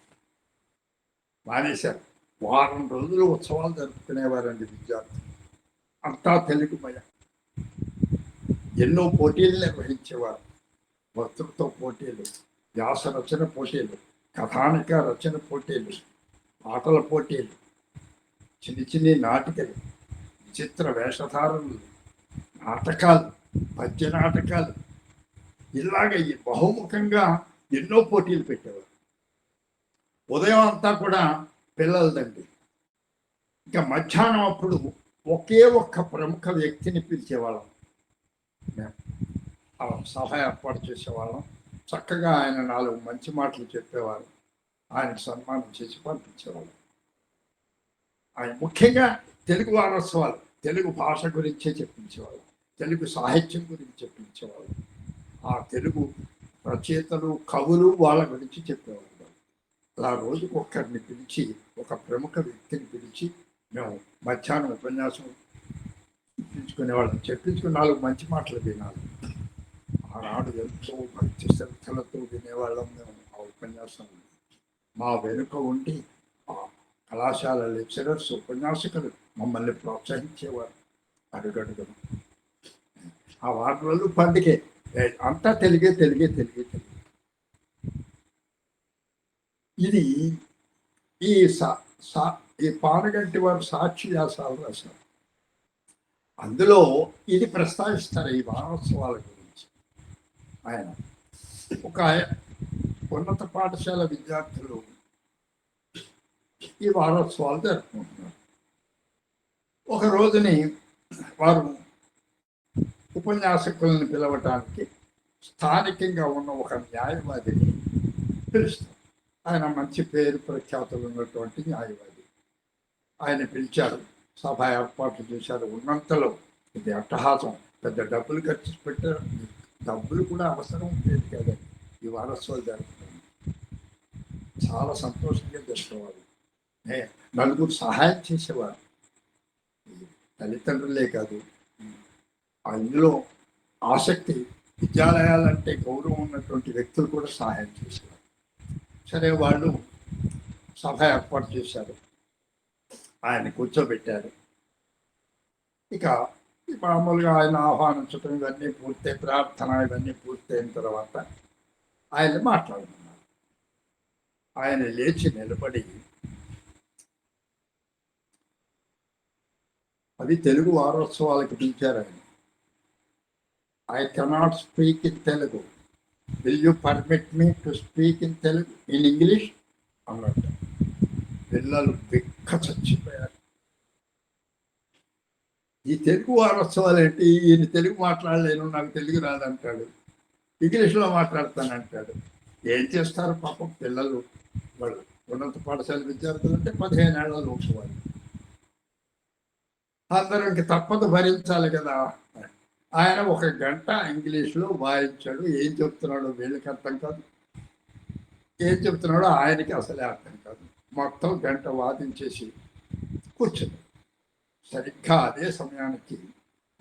మానేశారు. వారం రోజులు ఉత్సవాలు జరుపుకునేవారండి విద్యార్థులు. అంతా తెలుగుమయ. ఎన్నో పోటీలు నిర్వహించేవారు. వక్తృత్వ పోటీలు, వ్యాస రచన పోటీలు, కథానిక రచన పోటీలు, పాటల పోటీలు, చిన్ని నాటికలు, విచిత్ర వేషధారణలు, నాటకాలు, పద్య నాటకాలు, ఇలాగ బహుముఖంగా ఎన్నో పోటీలు పెట్టేవారు. ఉదయం అంతా కూడా పిల్లలదండి. ఇంకా మధ్యాహ్నం అప్పుడు ఒకే ఒక్క ప్రముఖ వ్యక్తిని పిలిచేవాళ్ళం. సభ ఏర్పాటు చేసేవాళ్ళం. చక్కగా ఆయన 4 మంచి మాటలు చెప్పేవారు. ఆయనకు సన్మానం చేసి పంపించేవాళ్ళం. ఆయన ముఖ్యంగా తెలుగు వారోత్సవాలు తెలుగు భాష గురించే చెప్పించేవాళ్ళు, తెలుగు సాహిత్యం గురించి చెప్పించేవాళ్ళు, ఆ తెలుగు రచయితలు కవులు వాళ్ళ గురించి చెప్పేవాళ్ళు. అలా రోజుకు ఒక్కరిని పిలిచి, ఒక ప్రముఖ వ్యక్తిని పిలిచి మేము మధ్యాహ్నం ఉపన్యాసం చెప్పించుకునేవాళ్ళం. చెప్పించుకుని 4 మంచి మాటలు వినాలి. ఆనాడు ఎంతో భక్తి శ్రద్ధలతో వినేవాళ్ళం మేము ఆ ఉపన్యాసం. మా వెనుక ఉండి ఆ కళాశాల లెక్చరర్స్, ఉపన్యాసకులు మమ్మల్ని ప్రోత్సహించేవారు అడుగడుగును. ఆ 4 రోజులు పండుగే, అంతా తెలుగే తెలుగే తెలుగే తెలుగు. ఇది ఈ ఈ పానగంటి వారు సాక్షి వ్యాసాలు రాశారు. అందులో ఇది ప్రస్తావిస్తారు ఈ వారోత్సవాల గురించి. ఆయన ఒక ఉన్నత పాఠశాల విద్యార్థులు ఈ వారోత్సవాలు జరుపుకుంటున్నారు. ఒక రోజుని వారు ఉపన్యాసకులను పిలవటానికి స్థానికంగా ఉన్న ఒక న్యాయవాదిని పిలుస్తారు. ఆయన మంచి పేరు ప్రఖ్యాతులు ఉన్నటువంటి న్యాయవాది. ఆయన పిలిచారు, సభ ఏర్పాట్లు చేశారు. ఉన్నంతలో ఇది అట్టహాసం, పెద్ద డబ్బులు ఖర్చు పెట్టారు. డబ్బులు కూడా అవసరం లేదు కదా, ఈ వారోత్సవాలు జరుపుకున్నాను. చాలా సంతోషంగా జరుపుకోవాలి. 4 సహాయం చేసేవారు, తల్లిదండ్రులే కాదు, అందులో ఆసక్తి, విద్యాలయాలంటే గౌరవం ఉన్నటువంటి వ్యక్తులు కూడా సహాయం చేసేవారు. సరే, వాళ్ళు సభ ఏర్పాటు చేశారు, ఆయన కూర్చోబెట్టారు. ఇక మామూలుగా ఆయన ఆహ్వానించడం ఇవన్నీ పూర్తయి, ప్రార్థన ఇవన్నీ పూర్తయిన తర్వాత ఆయన మాట్లాడుతున్నారు. ఆయన లేచి నిలబడి, అది తెలుగు వారోత్సవాలకు పిలిచారు ఆయన. I cannot speak in Telugu, will you permit me to speak in Telugu in English అన్నట్టు. పిల్లలు బిక్క చచ్చిపోయారు. ఈ తెలుగు వారోత్సవాలు ఏంటి, ఈయన తెలుగు మాట్లాడలేను, నాకు తెలుగు రాదంటాడు, ఇంగ్లీష్లో మాట్లాడతానంటాడు. ఏం చేస్తారు పాపం పిల్లలు. వాళ్ళు ఉన్నత పాఠశాల విద్యార్థులు అంటే 15 ఏళ్ల లోపు వాళ్ళు. అందరూ ఇంక తప్పదు, భరించాలి కదా. ఆయన 1 గంట ఇంగ్లీష్లో వాయించాడు. ఏం చెప్తున్నాడో వీళ్ళకి అర్థం కాదు, ఏం చెప్తున్నాడో ఆయనకి అసలే అర్థం కాదు. మొత్తం గంట వాదించేసి కూర్చున్నాడు. సరిగ్గా అదే సమయానికి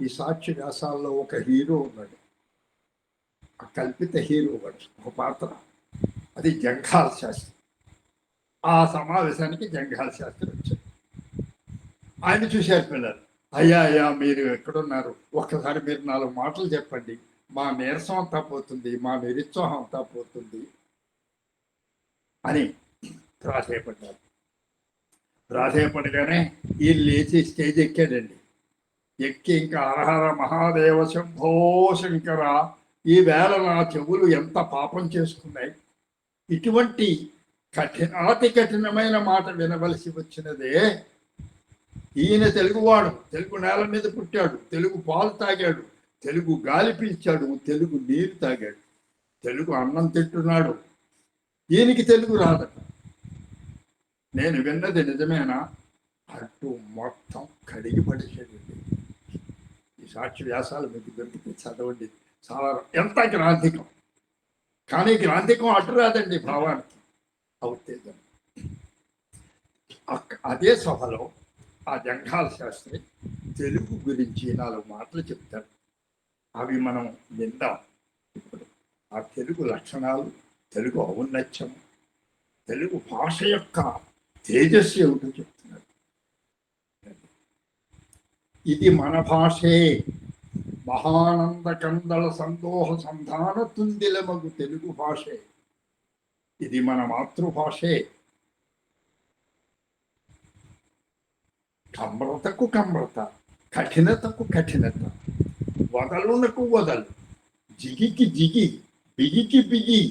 ఈ సాక్షి వ్యాసాల్లో ఒక హీరో ఉన్నాడు, ఆ కల్పిత హీరో వాడు, ఒక పాత్ర, అది జంఘాల శాస్త్రి. ఆ సమావేశానికి జంఘాల శాస్త్రి వచ్చాడు. ఆయన చూశారు పిల్లలు. అయ్యా మీరు ఎక్కడున్నారు, ఒక్కసారి మీరు 4 మాటలు చెప్పండి, మా నీరసం అంతా పోతుంది, మా నిరుత్సాహం అంతా పోతుంది అని ప్రాధేయపడ్డారు. ప్రాధేయపడగానే ఈ లేచి స్టేజ్ ఎక్కాడండి. ఎక్కి ఇంకా హరహర మహాదేవ శంభో శంకర, ఈ వేళ నా చెవులు ఎంత పాపం చేసుకున్నాయి, ఇటువంటి అతి కఠినమైన మాట వినవలసి వచ్చినదే. ఈయన తెలుగువాడు, తెలుగు నేల మీద పుట్టాడు, తెలుగు పాలు తాగాడు, తెలుగు గాలి పీల్చాడు, తెలుగు నీరు తాగాడు, తెలుగు అన్నం తింటున్నాడు, ఈయనకి తెలుగు రాదట. నేను విన్నది నిజమేనా అంటూ మొత్తం కడిగి పడేసాడండి. ఈ సాక్షి వ్యాసాలు మీకు దొరికితే చదవండి. చాలా ఎంత గ్రాంధికం, కానీ గ్రాంధికం అడ్డు రాదండి భావానికి, అవుతేజం. అదే సభలో ఆ జంఘాల శాస్త్రి తెలుగు గురించి 4 మాటలు చెప్తాడు. అవి మనం విందాం ఇప్పుడు. ఆ తెలుగు లక్షణాలు, తెలుగు ఔన్నత్యం, తెలుగు భాష యొక్క తేజస్సు ఏమిటో చెప్తున్నాడు. ఇది మన భాషే, మహానంద కందళ సందోహ సంధాన తుందిలమగు తెలుగు భాషే, ఇది మన మాతృభాషే. కమ్రతకు కమ్రత, కఠినతకు కఠినత, వదలునకు వదలు, జిగికి జిగి, బిగికి బిగి,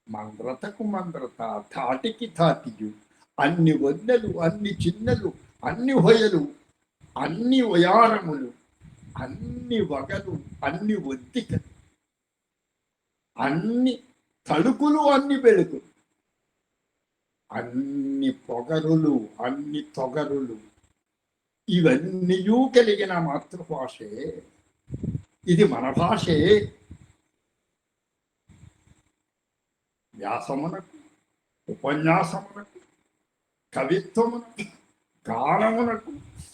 మంద్రతకు మంద్రత, ధాటికి ధాటియు, అన్ని వన్నెలు, అన్ని చిన్నలు, అన్ని హొయలు, అన్ని వయారములు, అన్ని వగలు, అన్ని ఒత్తికలు, అన్ని తలుకులు, అన్ని వెలుకులు, అన్ని పొగరులు, అన్ని తొగరులు, ఇవన్నీ కలిగిన మాతృభాషే. ఇది మన భాషే. వ్యాసమునకు, ఉపన్యాసమునకు, కవిత్వమునకు, గానమునకు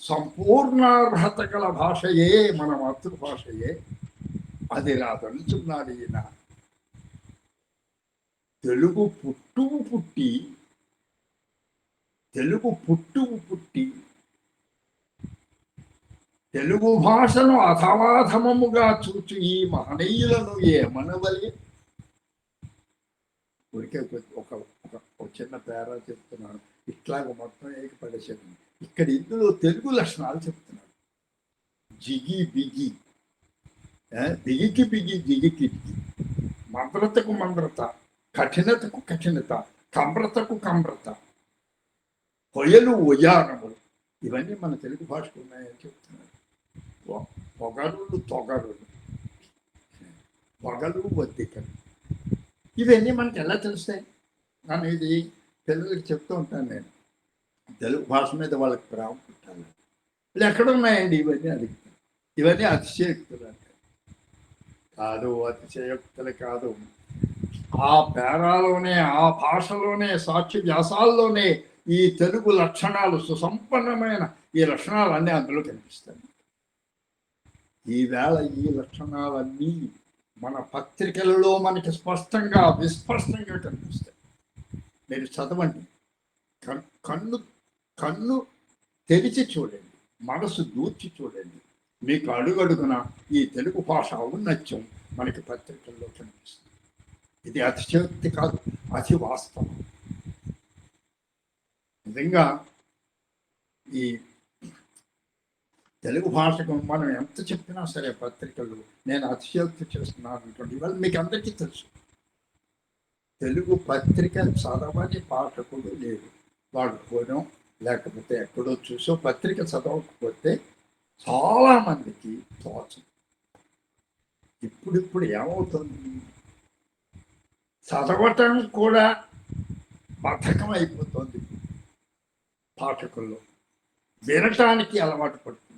సంపూర్ణార్హత గల భాషయే మన మాతృభాషయే. అది రాదంటున్నాడు ఈయన. తెలుగు పుట్టువు పుట్టి తెలుగు భాషను అధమాధమముగా చూచి ఈ మహనీయులను ఏమనవలి. ఊరికే ఒక చిన్న పేరా చెప్తున్నాను, ఇట్లాగ మొత్తం ఏకపడేసాను. ఇక్కడ ఇందులో తెలుగు లక్షణాలు చెప్తున్నాడు. జిగి బిగి, బిగికి బిగి, జిగికి బిగి, మంద్రతకు మంద్రత, కఠినతకు కఠినత, కమ్రతకు కమ్రత, కొయలు ఉయానములు, ఇవన్నీ మన తెలుగు భాషకు ఉన్నాయని చెప్తున్నారు. పొగరులు తొగరులు, పొగలు వద్దికలు, ఇవన్నీ మనకి ఎలా తెలుస్తాయి? నన్ను ఇది పిల్లలకి చెప్తూ ఉంటాను నేను. తెలుగు భాష మీద వాళ్ళకి ప్రేమ పుట్టాలి. వీళ్ళు ఎక్కడున్నాయండి ఇవన్నీ అడుగుతాను. ఇవన్నీ అతిశయోక్తులు అంటే కాదు, అతిశయోక్తులు కాదు. ఆ పేరాలోనే, ఆ భాషలోనే, సాక్షి వ్యాసాల్లోనే ఈ తెలుగు లక్షణాలు, సుసంపన్నమైన ఈ లక్షణాలు అన్నీ అందులో కనిపిస్తాయి. ఈవేళ ఈ లక్షణాలన్నీ మన పత్రికలలో మనకి స్పష్టంగా, విస్పష్టంగా కనిపిస్తాయి. మీరు చదవండి, కన్ను తెరిచి చూడండి, మనసు దూర్చి చూడండి. మీకు అడుగడుగున ఈ తెలుగు భాష ఔన్నత్యం మనకి పత్రికల్లో కనిపిస్తుంది. ఇది అతిశయోక్తి కాదు, అతి వాస్తవం. నిజంగా ఈ తెలుగు భాషకు మనం ఎంత చెప్పినా సరే పత్రికలు, నేను అతిశయోక్తి చేస్తున్నాను అనుకోండి. ఇవాళ మీకు అందరికీ తెలుసు, తెలుగు పత్రిక చదవని పాఠకుడు లేడు. వాడు పోనో లేకపోతే ఎక్కడో చూసో పత్రిక చదవకపోతే చాలామందికి తోచు. ఇప్పుడు ఏమవుతుంది, చదవటం కూడా బద్ధకం అయిపోతుంది పాఠకుల్లో. వినటానికి అలవాటు పడుతున్నారు.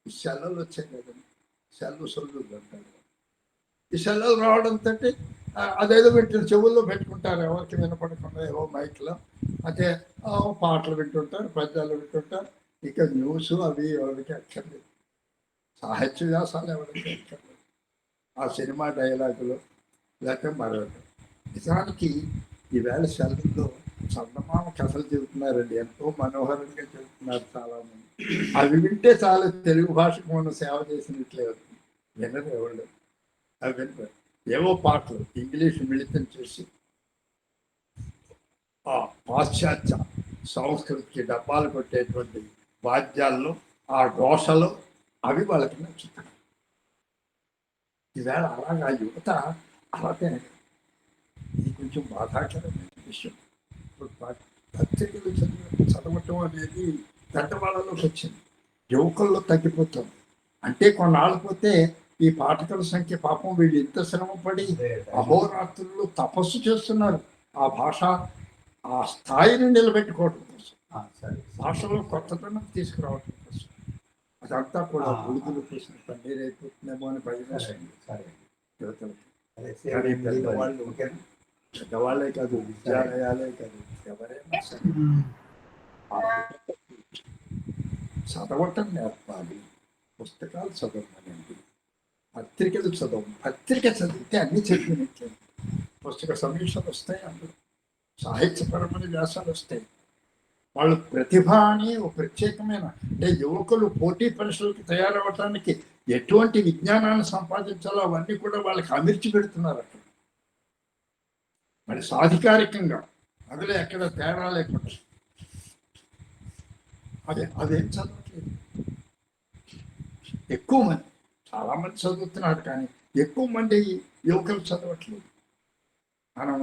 ఈ సెలవులు వచ్చాయి కదండి, సెలవులు అంటారు. ఈ సెలవులు రావడంతో అదేదో వింటారు, చెవుల్లో పెట్టుకుంటారు, ఎవరికి వినపడకుండా ఏవో మైక్లో. అంటే పాటలు వింటుంటారు, పద్యాలు వింటుంటారు. ఇక న్యూస్ అవి ఎవరికి అక్కర్లేదు, సాహిత్య వ్యాసాలు ఎవరికి అక్కర్లేదు, ఆ సినిమా డైలాగులు లేకపోతే మరొకటి. నిజానికి ఈవేళ సెలవుల్లో చందమామ కథలు చెబుతున్నారండి, ఎంతో మనోహరంగా చెబుతున్నారు చాలామంది. అవి వింటే చాలు, తెలుగు భాషకు మనం సేవ చేసినట్లే అవుతుంది. వినరు ఎవరు, అవి వినరు. ఏవో పాటలు ఇంగ్లీష్ మిళితం చేసి ఆ పాశ్చాత్య సంస్కృతికి డబ్బాలు కొట్టేటువంటి వాద్యాల్లో, ఆ ఘోషలో అవి వాళ్ళకి నచ్చుతాయి. ఈవేళ అలాగా యువత అలాగే. ఇది కొంచెం బాధాకరమైన విషయం. ఇప్పుడు పత్రికలు చదవటం అనేది పెద్దవాళ్ళలోకి వచ్చింది, యువకుల్లో తగ్గిపోతుంది. అంటే కొన్నాళ్ళు పోతే ఈ పాఠకుల సంఖ్య, పాపం వీళ్ళు ఎంత శ్రమపడి అహోరాత్రులు తపస్సు చేస్తున్నారు ఆ భాష, ఆ స్థాయిని నిలబెట్టుకోవడం కోసం, భాషలో కొత్తతనం తీసుకురావడం కోసం. అదంతా కూడా బుడుగులు పూసిన పన్నీరు అయిపోతుందేమో అని భయం వేస్తుంది యువతలకి. పెద్దవాళ్ళే కాదు, విద్యాలయాలే కాదు, ఎవరైనా సరే చదవటం నేర్పాలి. పుస్తకాలు చదవమనండి, పత్రికలు చదవం. పత్రిక చదివితే అన్ని చదివినట్లే. పుస్తక సమీక్షలు వస్తాయి, అందులో సాహిత్యపరమైన వ్యాసాలు వస్తాయి. వాళ్ళు ప్రతిభ అని ఒక ప్రత్యేకమైన, అంటే యువకులు పోటీ పరీక్షలకు తయారవటానికి ఎటువంటి విజ్ఞానాన్ని సంపాదించాలో అవన్నీ కూడా వాళ్ళకి అమర్చి పెడుతున్నారు అక్కడ. మరి సాధికారికంగా అందులో ఎక్కడ తేడా లేకుండా అదేం చదవట్లేదు. ఎక్కువ మంది, చాలామంది చదువుతున్నారు, కానీ ఎక్కువ మంది యువకులు చదవట్లేదు. మనం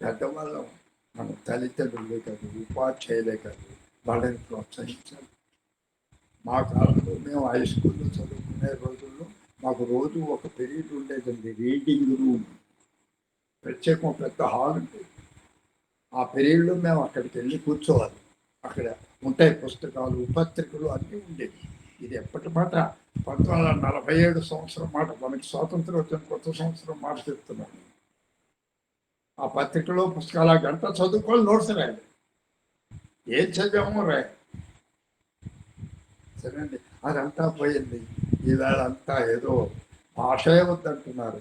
పెద్దవాళ్ళం, మన తల్లిదండ్రులే కాదు, ఉపాధ్యాయులే కాదు, వాళ్ళని ప్రోత్సహించాలి. మా కాలంలో మేము హై స్కూల్లో చదువుకునే రోజుల్లో మాకు రోజు ఒక పీరియడ్ ఉండేదండి, రీడింగ్ రూమ్. ప్రత్యేకం పెద్ద హాల్ ఉండేది. ఆ పీరియడ్లో మేము అక్కడికి వెళ్ళి కూర్చోవాలి. అక్కడ ఉంటాయి పుస్తకాలు, పత్రికలు అన్నీ ఉండేవి. ఇది ఎప్పటి మాట, 1947 సంవత్సరం మాట. మనకి స్వాతంత్రం వచ్చిన కొత్త సంవత్సరం మాట చెప్తున్నాను. ఆ పత్రికలో పుస్తకాలు ఆ గంట చదువుకోవాలి, నోట్స్ రాయాలి. ఏం చదివామో రాయాలి. సరేండి, అదంతా పోయింది. ఈవేళ అంతా ఏదో భాషే వద్దంటున్నారు.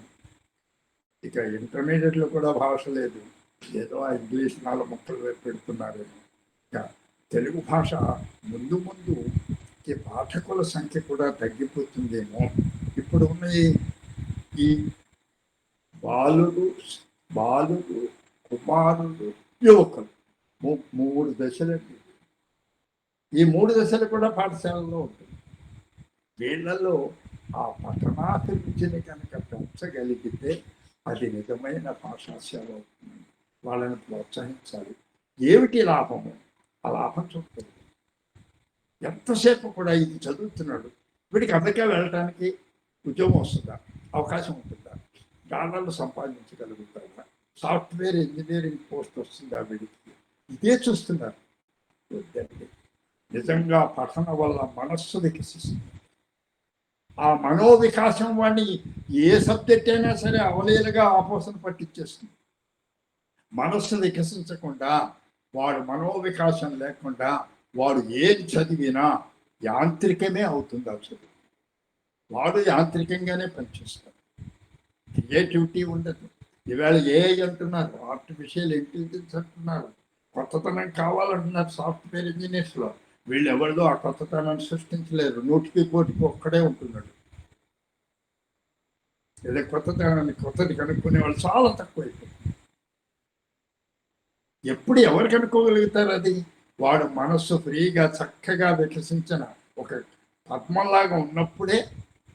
ఇక ఇంటర్మీడియట్లో కూడా భాష లేదు, ఏదో ఆ ఇంగ్లీష్ 4 ముక్కలు వైపు పెడుతున్నారు. ఇక తెలుగు భాష ముందు ముందు ఈ పాఠకుల సంఖ్య కూడా తగ్గిపోతుందేమో. ఇప్పుడు ఉన్న ఈ బాలుడు బాలుడు కుమారుడు యువకులు 3 దశలకి, ఈ 3 దశలు కూడా పాఠశాలలో ఉంటుంది. వీళ్ళలో ఆ పఠనాభిరుచిని కనుక పెంచగలిగితే అది నిజమైన భాషా సేవ అవుతుంది. వాళ్ళని ప్రోత్సహించాలి. ఏమిటి లాభము? ఆ లాభం చూస్తుంది. ఎంతసేపు కూడా ఇది చదువుతున్నాడు, వీడికి అమెరికా వెళ్ళటానికి ఉద్యోగం వస్తుందా, అవకాశం ఉంటుందా, డాలర్లు సంపాదించగలుగుతారా, సాఫ్ట్వేర్ ఇంజనీరింగ్ పోస్ట్ వస్తుందా వీడికి, ఇదే చూస్తున్నారు. వద్దండి. నిజంగా పఠన వల్ల మనస్సు వికసిస్తుంది. ఆ మనోవికాసం వాడిని ఏ సబ్జెక్ట్ అయినా సరే అవలీలగా ఆపోసన పట్టించేస్తుంది. మనస్సు వికసించకుండా, వాడు మనోవికాసం లేకుండా వాడు ఏది చదివినా యాంత్రికమే అవుతుంది. ఆ చదువు వాడు యాంత్రికంగానే పనిచేస్తాడు. క్రియేటివిటీ ఉండదు. ఈవేళ ఏఐ అంటున్నారు, ఆర్టిఫిషియల్ ఇంటెలిజెన్స్ అంటున్నారు, కొత్తతనం కావాలంటున్నారు సాఫ్ట్వేర్ ఇంజనీర్స్లో. వీళ్ళు ఎవరిదో ఆ కొత్తతనాన్ని సృష్టించలేరు. 100కి 1 ఒక్కడే ఉంటున్నాడు. లేదా కొత్తది కనుక్కునే వాళ్ళు చాలా తక్కువైపోతుంది. ఎప్పుడు ఎవరు కనుక్కోగలుగుతారు? అది వాడు మనస్సు ఫ్రీగా చక్కగా వికసించిన ఒక పద్మంలాగా ఉన్నప్పుడే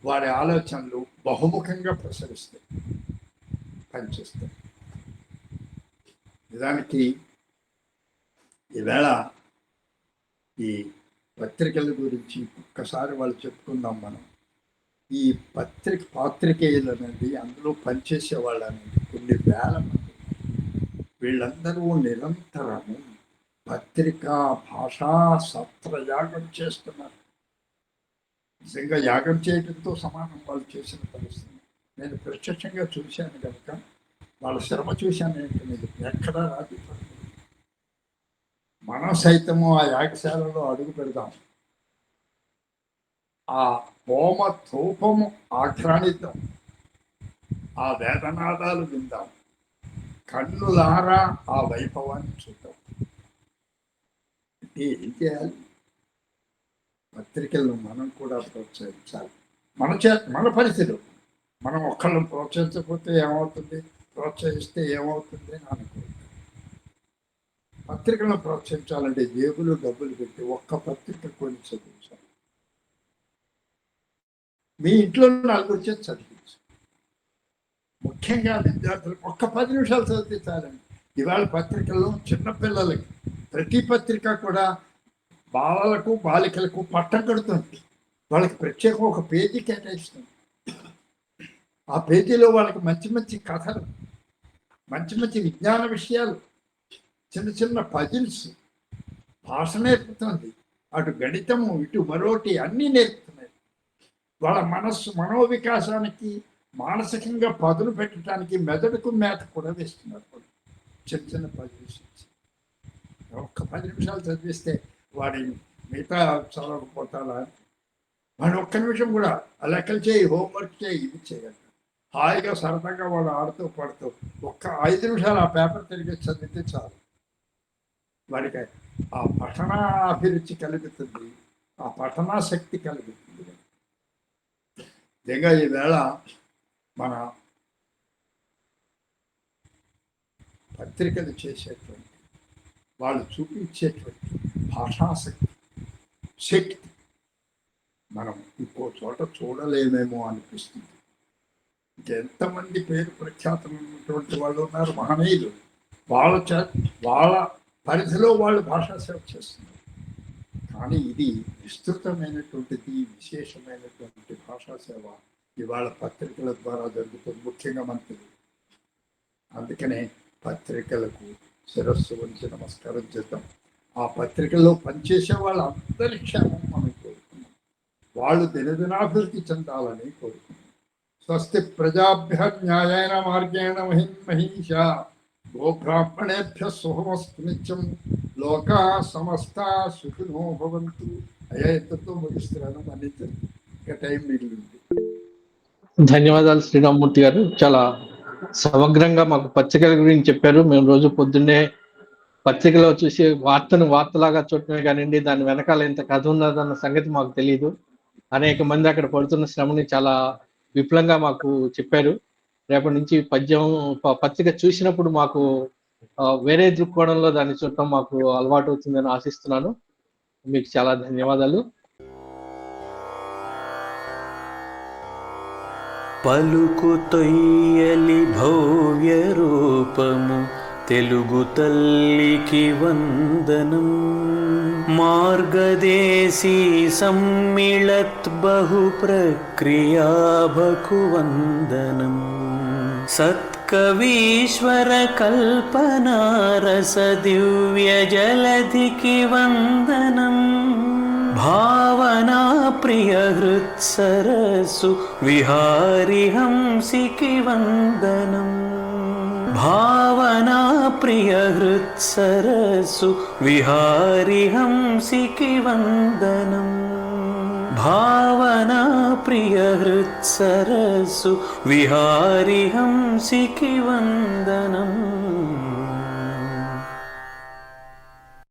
వారి ఆలోచనలు బహుముఖంగా ప్రసరిస్తాయి, పనిచేస్తాయి. నిజానికి ఈవేళ ఈ పత్రికల గురించి ఒక్కసారి వాళ్ళు చెప్పుకుందాం మనం. ఈ పాత్రికేయులు అనేది, అందులో పనిచేసే వాళ్ళు అనేది కొన్ని వేల మంది. వీళ్ళందరూ నిరంతరము పత్రికా భాషా సత్రయాగం చేస్తున్నారు. నిజంగా యాగం చేయడంతో సమానం వాళ్ళు చేసిన పరిస్థితి. నేను ప్రత్యక్షంగా చూశాను కనుక వాళ్ళ శ్రమ చూశాను. ఏంటనేది ఎక్కడా రాజీ పడలేదు. మనం సైతము ఆ యాగశాలలో అడుగు పెడదాం, ఆ హోమ ధూపము ఆఘ్రాణిద్దాం, ఆ వేదనాదాలు విందాం, కన్నులారా ఆ వైభవాన్ని చూద్దాం. అంటే ఏం చేయాలి? పత్రికలను మనం కూడా ప్రోత్సహించాలి. మన పరిస్థితులు మనం ఒక్కళ్ళని ప్రోత్సహించకపోతే ఏమవుతుంది, ప్రోత్సహిస్తే ఏమవుతుంది అని అనుకుంటాం. పత్రికలను ప్రోత్సహించాలంటే జేబులు డబ్బులు పెట్టి ఒక్క పత్రిక కొని చదివించాలి. మీ ఇంట్లో 4 చేతి చదివించు. ముఖ్యంగా విద్యార్థులకు ఒక్క 10 నిమిషాలు చదివితే చాలండి. ఇవాళ పత్రికల్లో చిన్నపిల్లలకి ప్రతి పత్రిక కూడా బాలలకు బాలికలకు పట్టం కడుతుంది. వాళ్ళకి ప్రత్యేకం ఒక పేజీ కేటాయిస్తుంది. ఆ పేజీలో వాళ్ళకి మంచి మంచి కథలు, మంచి మంచి విజ్ఞాన విషయాలు, చిన్న చిన్న పజిల్స్, భాష నేర్పుతుంది. అటు గణితము, ఇటు మరోటి అన్నీ నేర్పుతున్నాయి. వాళ్ళ మనోవికాసానికి, మానసికంగా పదులు పెట్టడానికి మెదడుకు మేత కూడా వేస్తున్నారు. చిన్న చిన్న పజిల్స్ ఒక్క 10 నిమిషాలు చదివిస్తే వాడి మిగతా చదవకపోతాడా? వాడు ఒక్క నిమిషం కూడా లెక్కలు చేయి, హోంవర్క్ చేయి, ఇది చేయగలరు. హాయిగా సరదాగా వాడు ఆడుతూ పడుతూ ఒక్క 5 నిమిషాలు ఆ పేపర్ తిరిగి చదివితే చాలు. వాడికి ఆ పఠనాభిరుచి కలుగుతుంది, ఆ పఠనాశక్తి కలుగుతుంది. నిజంగా ఈవేళ మన పత్రికలు చేసేటువంటి వాళ్ళు చూపించేటువంటి భాషాశక్తి, శక్తి మనం ఇంకో చోట చూడలేమేమో అనిపిస్తుంది. ఎంతమంది పేరు ప్రఖ్యాతులు ఉన్నటువంటి వాళ్ళు ఉన్నారు, మహనీయులు. వాళ్ళ పరిధిలో వాళ్ళు భాషా సేవ చేస్తున్నారు. కానీ ఇది విస్తృతమైనటువంటిది, విశేషమైనటువంటి భాషా సేవ ఇవాళ పత్రికల ద్వారా జరుగుతుంది, ముఖ్యంగా మనకి. అందుకనే పత్రికలకు శిరస్సు వంచి నమస్కారం చేద్దాం. ఆ పత్రికల్లో పనిచేసే వాళ్ళందరి క్షేమం మనం కోరుకున్నాం. వాళ్ళు దినదినాభివృద్ధి చెందాలని కోరుకున్నాం. స్వస్తి ప్రజాభ్య న్యాయేన మార్గేణ మహిషా గోబ్రాహ్మణేభ్య శుభమస్తు నిత్యం. లోకా సమస్తా సుఖినో భవంతు. అయ్యా ఎంతతో ముగిస్తున్నాను, మన్నించండి, ఇంకా టైం మిగిలింది. ధన్యవాదాలు శ్రీరామ్మూర్తి గారు. చాలా సమగ్రంగా మాకు పత్రికల గురించి చెప్పారు. మేము రోజు పొద్దున్నే పత్రికలో చూసి వార్తలాగా చూడటమే కానివ్వండి, దాని వెనకాల ఎంత కథ ఉన్నదన్న సంగతి మాకు తెలియదు. అనేక మంది అక్కడ పడుతున్న శ్రమని చాలా విపులంగా మాకు చెప్పారు. రేపటి నుంచి పత్రిక చూసినప్పుడు మాకు వేరే దృక్కోణంలో దాన్ని చూడటం మాకు అలవాటు అవుతుందని ఆశిస్తున్నాను. మీకు చాలా ధన్యవాదాలు. పలుకు తొయ్యలి భవ్య రూపము తెలుగు తల్లికి వందనం. మార్గదేశీ సమ్మిళత్ బహు ప్రక్రియాభకు వందనం. సత్కవీశ్వర కల్పనారస దివ్య జలధికి వందనం. భావనా ప్రియ హృత్సరసు విహారి హంసికి వందనం. భావనా ప్రియ హృత్సరసు విహారి హంసికి వందనం. భావనా ప్రియ హృత్సరసు విహారి హంసికి వందనం.